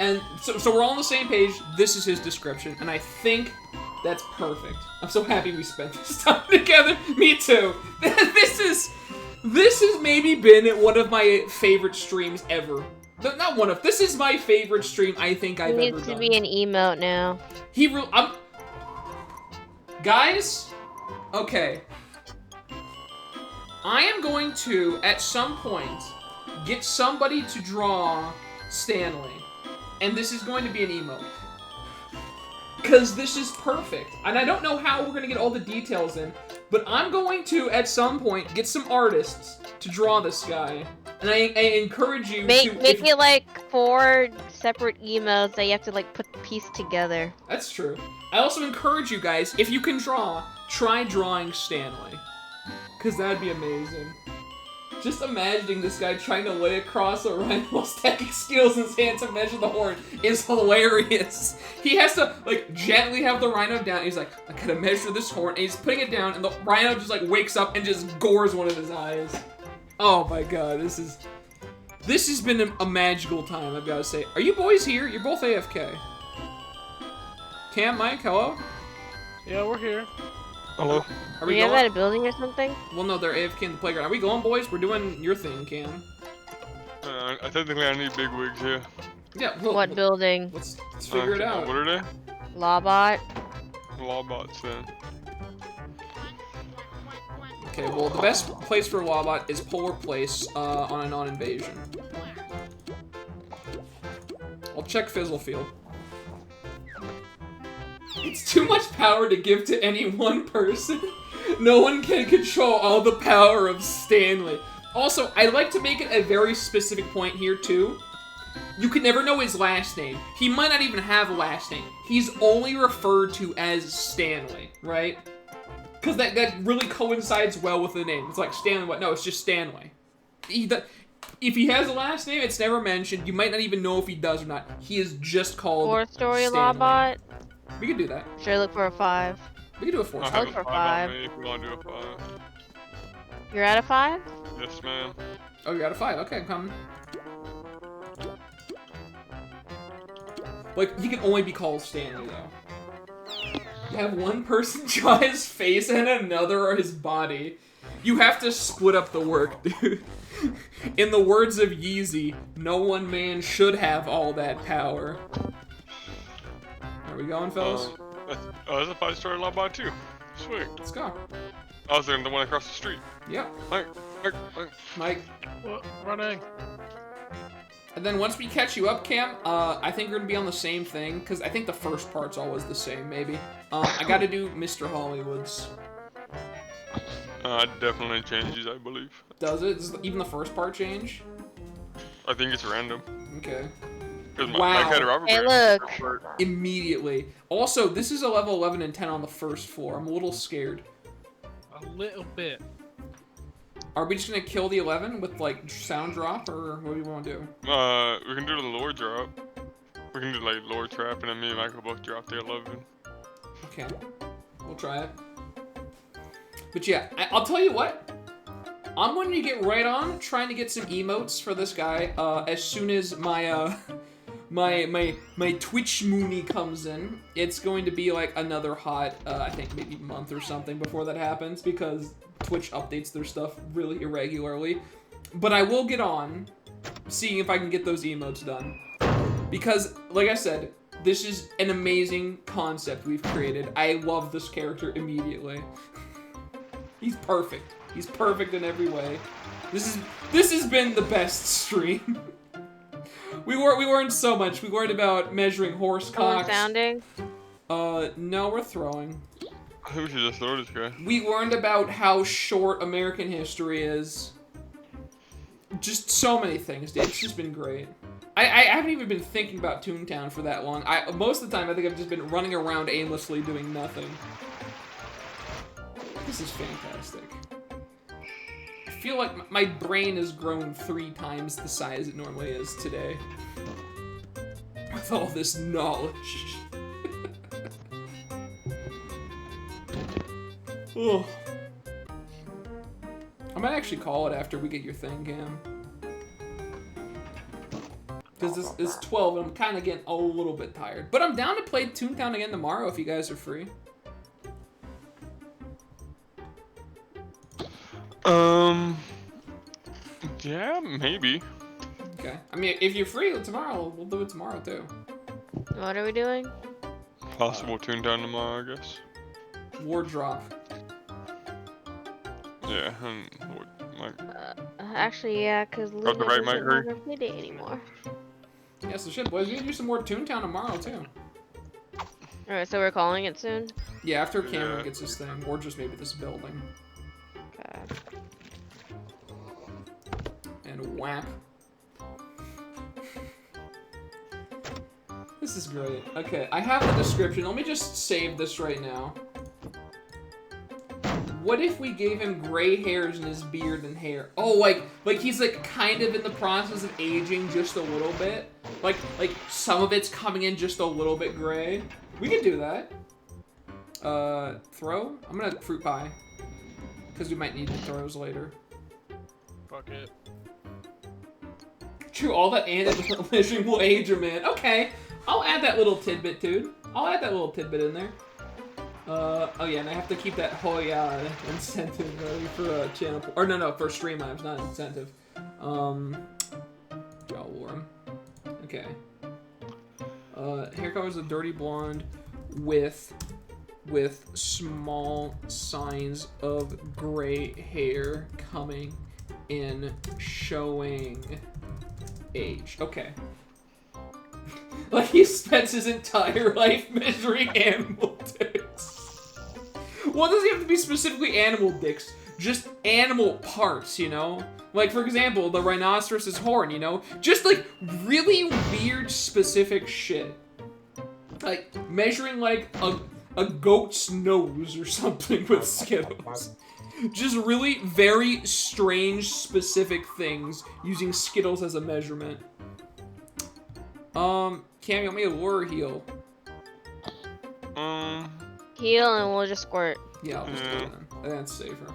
A: And so we're all on the same page. This is his description, and I think that's perfect. I'm so happy we spent this time together. Me too. This has maybe been one of my favorite streams ever. Not one of. This is my favorite stream I think I've ever done.
C: It needs to be an emote now.
A: Guys, okay. I am going to, at some point, get somebody to draw Stanley. And this is going to be an emote. Because this is perfect. And I don't know how we're going to get all the details in, but I'm going to, at some point, get some artists to draw this guy. And I encourage you to...
C: Make it like 4 separate emotes that you have to like piece together.
A: That's true. I also encourage you guys, if you can draw, try drawing Stanley. Because that'd be amazing. Just imagining this guy trying to lay across a rhino while stacking skills in his hand to measure the horn is hilarious. He has to, like, gently have the rhino down. He's like, I gotta measure this horn. And he's putting it down, and the rhino just, like, wakes up and just gores one of his eyes. Oh my god, this has been a magical time, I've gotta say. Are you boys here? You're both AFK. Cam, Mike, hello?
B: Yeah, we're here.
D: Hello.
A: Are
C: Do
A: we
C: you have
A: going?
C: at a building or something?
A: Well, no, they're AFK in the playground. Are we going, boys? We're doing your thing, Cam.
D: Technically, I need big wigs here.
A: Yeah, well,
C: What building?
A: let's figure it out.
D: What are they?
C: Lawbot?
D: Lawbots, then.
A: Okay, well, the best place for Lawbot is Polar Place on a non-invasion. I'll check Fizzlefield. It's too much power to give to any one person. No one can control all the power of Stanley. Also, I'd like to make it a very specific point here, too. You can never know his last name. He might not even have a last name. He's only referred to as Stanley, right? Because that really coincides well with the name. It's like Stanley what? No, it's just Stanley. If he has a last name, it's never mentioned. You might not even know if he does or not. He is just called
C: 4-story
A: Stanley.
C: Lawbot?
A: We could do that.
C: Should I look for a 5?
A: We could do a 4.
D: I
C: I'll
D: have
C: look
D: a
C: for
D: 5 on
C: 5.
D: me if you want to do a 5.
C: You're at a 5?
D: Yes, ma'am.
A: Oh, you got a 5. Okay, I'm coming. Like, he can only be called Stanley, though. You have one person draw his face and another his body. You have to split up the work, dude. In the words of Yeezy, no one man should have all that power. Are we going, fellas?
D: There's a 5-story Lawbot, too. Sweet.
A: Let's go.
D: I was the one across the street.
A: Yep.
D: Mike.
B: What? Running.
A: And then once we catch you up, Cam, I think we're gonna be on the same thing, because I think the first part's always the same, maybe. I gotta do Mr. Hollywood's.
D: Definitely changes, I believe.
A: Does it? Does even the first part change?
D: I think it's random.
A: Okay.
D: Because
A: Wow.
D: Mike had a robber
C: Hey,
D: brain.
C: look.
A: Immediately. Also, this is a level 11 and 10 on the first floor. I'm a little scared.
B: A little bit.
A: Are we just gonna kill the 11 with like sound drop, or what do you want to do?
D: We can do the lore drop. We can do like lore trap, and then me and Michael both drop the 11.
A: Okay, we'll try it. But yeah, I'll tell you what. I'm going to get right on trying to get some emotes for this guy as soon as my my Twitch Mooney comes in. It's going to be like another hot, I think maybe month or something before that happens, because Twitch updates their stuff really irregularly. But I will get on seeing if I can get those emotes done. Because, like I said, this is an amazing concept we've created. I love this character immediately. He's perfect. He's perfect in every way. This has been the best stream. we learned so much. We learned about measuring horse cocks.
C: Sounding?
A: No, we're throwing.
D: I think we should just throw this guy.
A: We learned about how short American history is. Just so many things, dude. It's just been great. I haven't even been thinking about Toontown for that long. Most of the time, I think I've just been running around aimlessly doing nothing. This is fantastic. I feel like my brain has grown 3 times the size it normally is today. With all this knowledge. Ugh. I might actually call it after we get your thing, Cam. Because this is 12 and I'm kind of getting a little bit tired. But I'm down to play Toontown again tomorrow if you guys are free.
D: Yeah, maybe.
A: Okay. I mean, if you're free tomorrow, we'll do it tomorrow too.
C: What are we doing?
D: Possible Toontown tomorrow, I guess.
A: War drop.
D: Yeah, and like.
C: Actually, yeah, because Luna
D: Got the right
C: doesn't
D: mic, Greg?
C: want to play it anymore.
A: Yeah, so shit, boys. We can do some more Toontown tomorrow too.
C: Alright, so we're calling it soon?
A: Yeah, after Cameron
D: Yeah.
A: gets his thing, or just maybe this building.
C: Okay.
A: And whap. This is great. Okay, I have the description. Let me just save this right now. What if we gave him gray hairs in his beard and hair? Oh, like he's like kind of in the process of aging just a little bit. Like some of it's coming in just a little bit gray. We can do that. Throw? I'm gonna fruit pie. Because we might need the throws later.
B: Fuck it.
A: True, all that and measuring will age a man. Okay, I'll add that little tidbit, dude. I'll add that little tidbit in there. Oh yeah, and I have to keep that Hoya incentive ready for channel, or no, for stream lives, not incentive. Draw warm. Okay. Hair color is a dirty blonde with small signs of gray hair coming in, showing age. Okay. Like he spends his entire life measuring animal dicks. Well, it doesn't have to be specifically animal dicks, just animal parts, you know? Like, for example, the rhinoceros's horn, you know? Just, like, really weird, specific shit. Like, measuring, like, a goat's nose or something with Skittles. Just really very strange, specific things using Skittles as a measurement. Cam, you want me to lure or heal?
C: Heal and we'll just squirt.
A: Yeah, I'll just do it then. That's safer.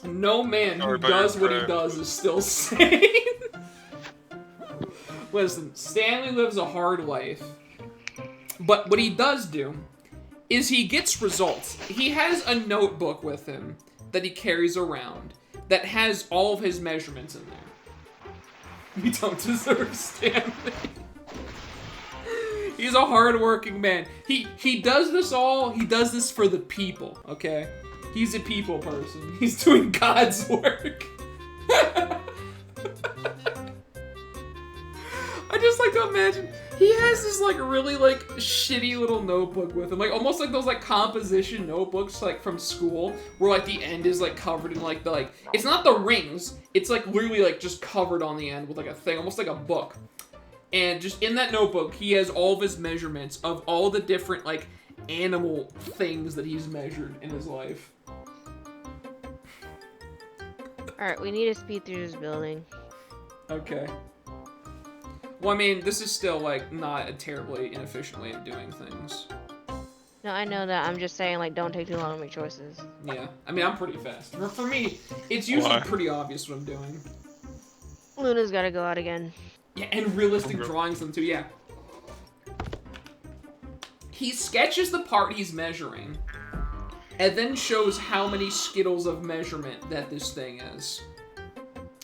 A: No man
D: Sorry
A: who
D: about your
A: does what he
D: crap.
A: does is still sane. Listen, Stanley lives a hard life. But what he does do is he gets results. He has a notebook with him that he carries around that has all of his measurements in there. We don't deserve Stanley. He's a hard-working man. He does this all. He does this for the people. Okay, he's a people person. He's doing God's work. I just like to imagine he has this like really like shitty little notebook with him, like almost like those like composition notebooks like from school, where like the end is like covered in like the like it's not the rings. It's like literally like just covered on the end with like a thing, almost like a book. And just in that notebook, he has all of his measurements of all the different, like, animal things that he's measured in his life.
C: Alright, we need to speed through this building.
A: Okay. Well, I mean, this is still, like, not a terribly inefficient way of doing things.
C: No, I know that. I'm just saying, like, don't take too long to make choices.
A: Yeah. I mean, I'm pretty fast. For me, it's usually
D: Why?
A: pretty obvious what I'm doing.
C: Luna's gotta go out again.
A: Yeah, and realistic
D: Okay.
A: drawings of them, too, yeah. He sketches the part he's measuring, and then shows how many skittles of measurement that this thing is.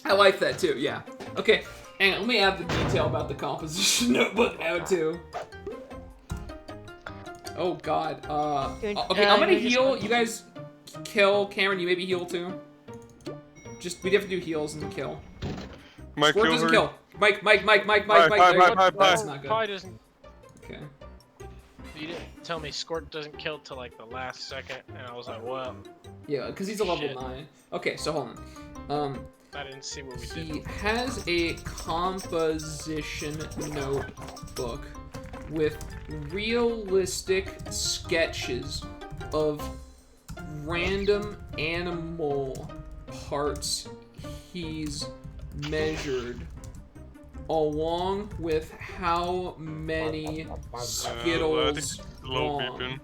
A: I like that, too, yeah. Okay, and let me add the detail about the composition notebook now, too. Oh, God. Okay, I'm gonna
C: you're just
A: heal.
C: going-
A: You guys kill. Cameron, you maybe heal, too. Just, we have to do heals and then kill.
D: Mike,
A: Squirt
D: kill
A: doesn't
D: her.
A: kill. Mike.
D: Bye,
A: There you
D: bye,
A: go.
D: bye,
A: That's
D: bye.
A: not good.
B: Probably doesn't.
A: Okay.
B: You didn't tell me Squirt doesn't kill till like the last second, and I was like, well,
A: Yeah, because he's a level
B: Shit.
A: 9. Okay, so hold on.
B: I didn't see what we
A: He
B: did.
A: has a composition notebook with realistic sketches of random animal parts he's measured, along with how many Skittles
D: Low
A: long
D: peeping.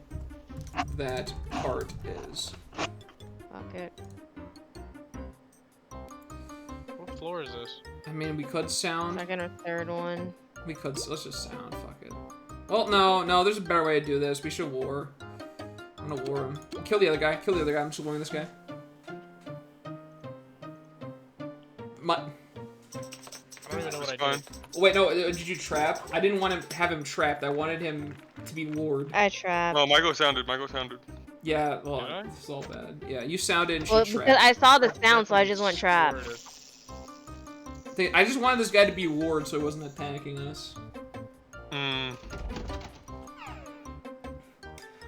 A: that part is.
C: Fuck it.
B: What floor is this?
A: I mean, we could sound.
C: Second or third one.
A: We could. Let's just sound. Fuck it. Well, no. There's a better way to do this. We should war. I'm gonna war him. Kill the other guy. I'm just warring this guy.
B: I don't even know what I
D: Fine.
B: did.
A: Wait, no. Did you trap? I didn't want to have him trapped. I wanted him to be lured.
C: I trapped.
D: No, Michael sounded.
A: Yeah. Well,
B: Did I?
A: it's all bad. Yeah. You sounded and she
C: Well, because
A: trapped.
C: I saw the sound, so I just went trap.
A: I just wanted this guy to be lured so he wasn't attacking us.
D: Hmm.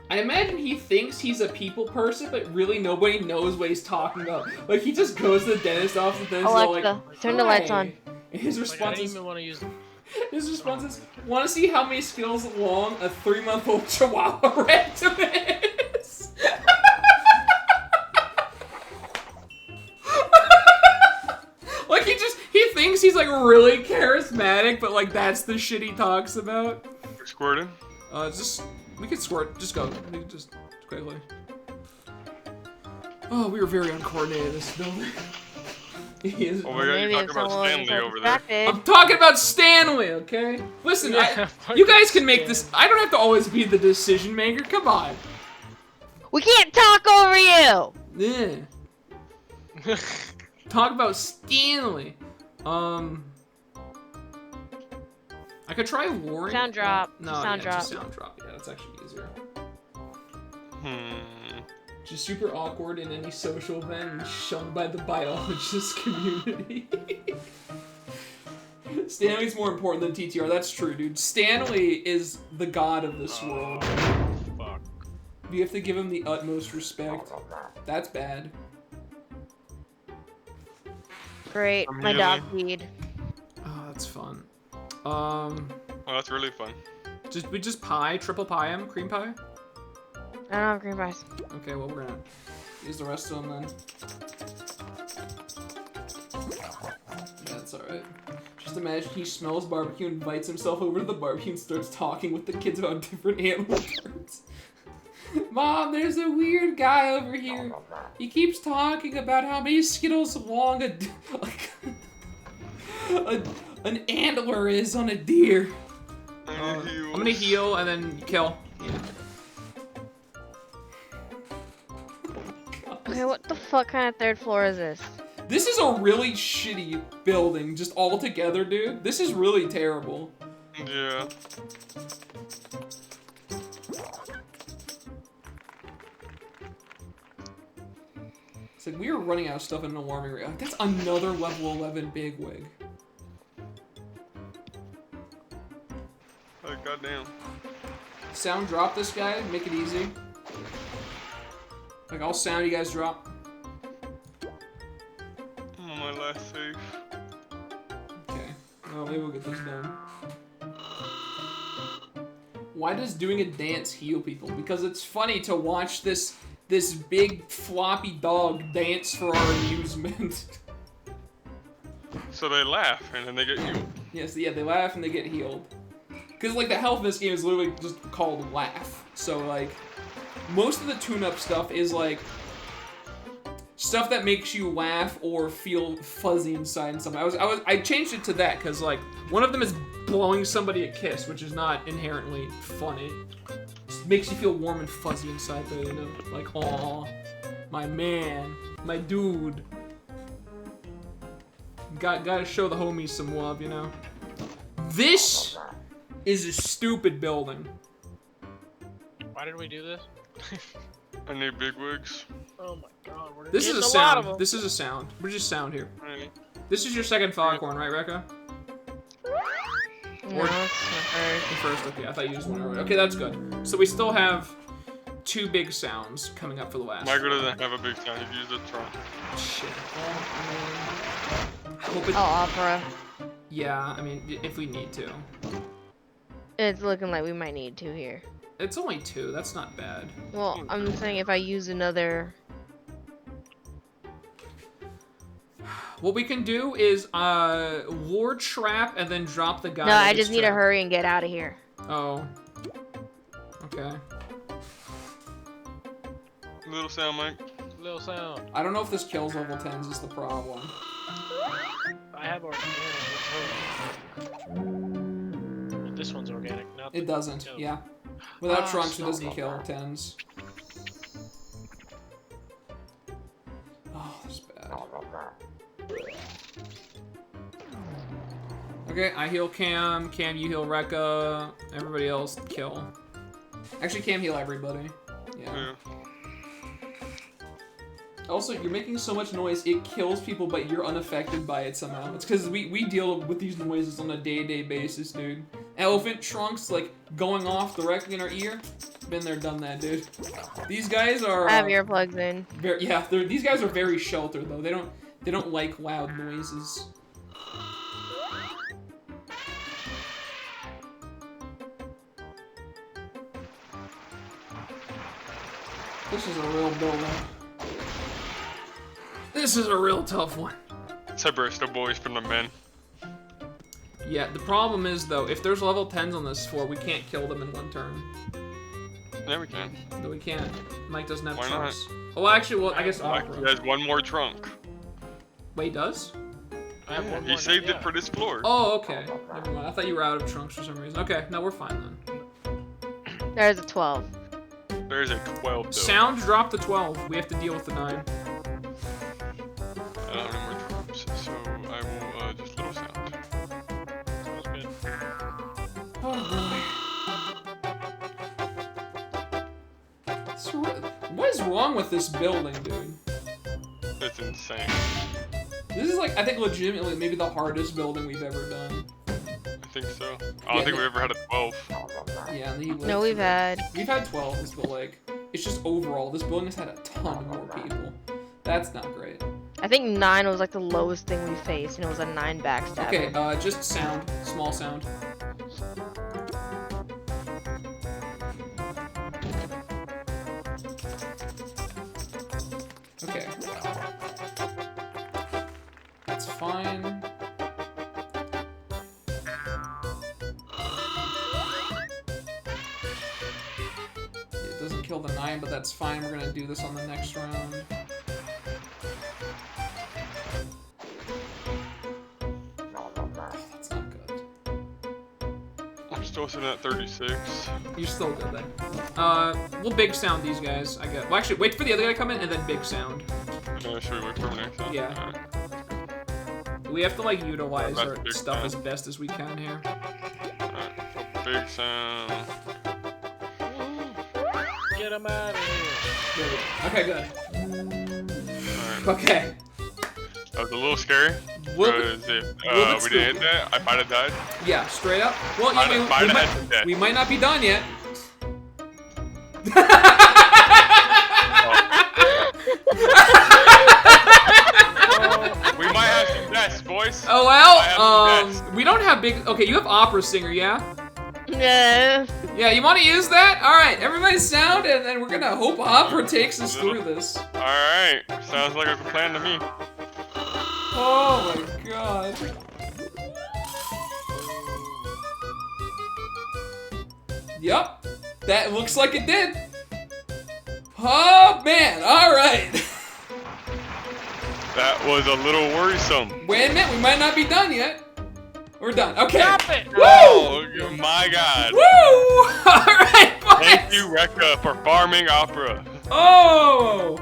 A: I imagine he thinks he's a people person, but really nobody knows what he's talking about. Like, he just goes to the dentist office and then he's all like,
C: Alexa, turn the lights
A: "Hi."
C: on.
A: And his
B: Like, I
A: response
B: didn't
A: is,
B: even want to use.
A: want to see how many Skittles long a 3-month-old Chihuahua rectum is? Like, he thinks he's, like, really charismatic, but, like, that's the shit he talks about.
D: We're squirting.
A: We could squirt. Just go. We could just quickly. Oh, we were very uncoordinated in this building. He is.
D: Oh my god,
C: Maybe
D: you're
C: if
D: talking about
C: someone
D: Stanley
C: was
D: over there.
C: distracted.
A: I'm talking about Stanley, okay? Listen,
B: Yeah,
A: you guys can make this. I don't have to always be the decision maker. Come on.
C: We can't talk over you!
A: Yeah. Talk about Stanley. I could try warring.
C: Sound drop.
A: No,
C: Sound
A: yeah, just
C: drop.
A: sound drop. Yeah, that's actually easier.
D: Hmm.
A: Just super awkward in any social event and shunned by the biologist community. Stanley's more important than TTR. That's true, dude. Stanley is the god of this world.
B: Fuck.
A: You have to give him the utmost respect. That's bad.
C: Great,
D: I'm
C: my dog peed.
A: Oh, that's fun.
D: Oh, that's really fun.
A: We just pie, triple pie him, cream pie.
C: I don't have green pies.
A: Okay, well we're gonna use the rest of them then. That's alright. Just imagine he smells barbecue, invites himself over to the barbecue and starts talking with the kids about different animal parts. Mom, there's a weird guy over here. He keeps talking about how many Skittles long an antler is on a deer. I'm gonna heal and then kill. Yeah.
C: Okay, what the fuck kind of third floor is this?
A: This is a really shitty building, just all together, dude. This is really terrible.
D: Yeah.
A: It's like we were running out of stuff in an alarming rate. Like, that's another level 11 bigwig.
D: Oh, goddamn.
A: Sound drop this guy, make it easy. Like, I'll sound, you guys drop.
D: I'm on my last save.
A: Okay. Well, maybe we'll get this done. Why does doing a dance heal people? Because it's funny to watch this big floppy dog dance for our amusement.
D: So they laugh and then they get healed.
A: Yes, yeah, they laugh and they get healed. Because, like, the health in this game is literally just called laugh. So, like, most of the tune-up stuff is, like, stuff that makes you laugh or feel fuzzy inside and something. I changed it to that, because, like, one of them is blowing somebody a kiss, which is not inherently funny. It makes you feel warm and fuzzy inside, though, you know? Like, aw, my man, my dude. Gotta show the homies some love, you know? This is a stupid building.
B: Why did we do this?
D: I need big wigs.
B: Oh my god, we're
A: This is
B: getting
A: a
B: lot of
A: sound.
B: them.
A: This is a sound. We're just sound here.
D: Right.
A: This is your second foghorn, right, Rekka?
C: No, it's not hard.
A: The first, okay. I thought you just went over it. Okay, that's good. So we still have 2 big sounds coming up for the last.
D: Michael doesn't have a big sound. He used a trunk.
A: Shit. I hope it,
C: Oh, opera.
A: yeah, I mean, if we need to.
C: It's looking like we might need to here.
A: It's only 2. That's not bad.
C: Well, I'm saying if I use another.
A: What we can do is lure trap and then drop the guy.
C: No,
A: that
C: I
A: gets
C: just need to
A: trapped.
C: hurry and get out of here.
A: Oh. Okay.
D: Little sound, Mike.
B: Little sound.
A: I don't know if this kills level 10s is the problem.
B: I have organic. But this one's organic, not
A: It
B: the
A: doesn't,
B: no.
A: yeah. Without
B: Ah,
A: trunks, it
B: stop.
A: doesn't kill 10s. Oh, that's bad. Okay, I heal Cam. Cam, you heal Rekka. Everybody else, kill. Actually, Cam, heal everybody. Yeah.
D: Yeah.
A: Also, you're making so much noise, it kills people, but you're unaffected by it somehow. It's because we deal with these noises on a day-to-day basis, dude. Elephant trunks, like, going off directly in our ear. Been there, done that, dude. These guys are...
C: I have earplugs in.
A: yeah, these guys are very sheltered, though. They don't like loud noises. This is a real building. This is a real tough one.
D: Separate the boys from the men.
A: Yeah, the problem is, though, if there's level 10s on this floor, we can't kill them in 1 turn.
D: Yeah, we can.
A: No, we can't. Mike doesn't have
D: Why
A: trunks. Oh, actually, well, I guess
D: Mike
A: Opera.
D: has 1 more trunk.
A: Wait, he does?
B: I have one
D: He
B: more
D: saved
B: now,
D: it for this floor.
A: Oh, okay. Never mind. I thought you were out of trunks for some reason. Okay, no, we're fine then.
C: There's a 12.
D: There's a 12 though.
A: Sound dropped the 12. We have to deal with the 9.
D: I don't have any more troops, so I will just little sound.
B: Sounds good.
A: Oh boy. What is wrong with this building, dude?
D: It's insane.
A: This is like, I think legitimately maybe the hardest building we've ever done.
D: I think so. I don't think we ever had a 12.
A: Yeah, and he lived
C: No, we've
A: through it.
C: had.
A: We've had 12s, but like, it's just overall, this building has had a ton more people. That's not great.
C: I think 9 was like the lowest thing we faced, and it was a 9 backstab.
A: Okay, just sound. Small sound. Okay. That's fine. It doesn't kill the 9, but that's fine. We're gonna do this on the next round. That's not good.
D: I'm still sitting at 36.
A: You're still good then. We'll big sound these guys, I guess. Well, actually, wait for the other guy to come in and then big sound.
D: Should we wait for him next time?
A: Yeah.
D: Alright.
A: We have to like utilize
D: That's
A: our
D: big
A: stuff
D: sound.
A: as best as we can here.
D: Alright. So big sound.
B: Get him out of here.
A: Okay, good.
D: Alright.
A: Okay.
D: That was a little scary.
A: We'll,
D: Because if
A: we'll
D: we didn't hit that, I might have died.
A: yeah, straight up. Well,
D: Might
A: yeah,
D: have had some death.
A: we might not be done yet.
D: We might have some deaths, boys.
A: Oh
D: I have some
A: well, we don't have big. Okay, you have opera singer, yeah?
C: Yeah.
A: Yeah, you want to use that? All right, everybody sound, and then we're gonna hope Hopper takes us through this.
D: Alright, sounds like a good plan to me.
A: Oh my god. Yup, that looks like it did. Oh man, all right.
D: That was a little worrisome.
A: Wait a minute, we might not be done yet. We're done. Okay.
B: Stop it!
A: Woo!
D: Oh my god.
A: Woo! All right, boys.
D: Thank you, Rekka, for farming opera.
A: Oh!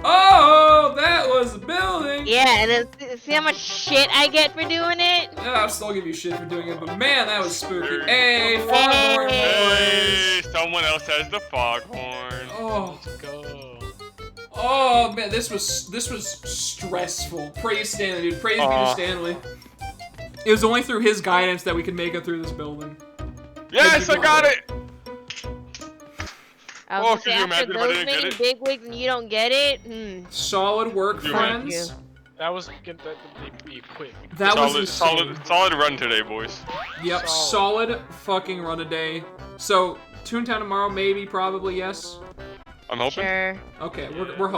A: Oh, that was a building.
C: Yeah, and then see how much shit I get for doing it?
A: Yeah, I'll still give you shit for doing it, but man, that was spooky. Hey, Foghorn
D: Hey,
A: boys.
D: someone else has the foghorn.
A: Oh,
B: Go.
A: oh man, this was stressful. Praise Stanley, dude. Praise be to Stanley. It was only through his guidance that we could make it through this building.
D: Yes, I got it!
C: I
D: Oh,
C: was
D: can
C: gonna
D: you
C: say, after
D: imagine if I
C: those
D: didn't get
C: many
D: it?
C: bigwigs and you don't get it,
A: Solid work,
D: You
A: friends.
B: That was good. That you quit.
A: That was
D: solid,
A: insane.
D: solid run today, boys.
A: Yep, solid fucking run a day. So, Toontown tomorrow, maybe, probably, yes.
D: I'm hoping.
C: sure.
A: Okay, we're hoping.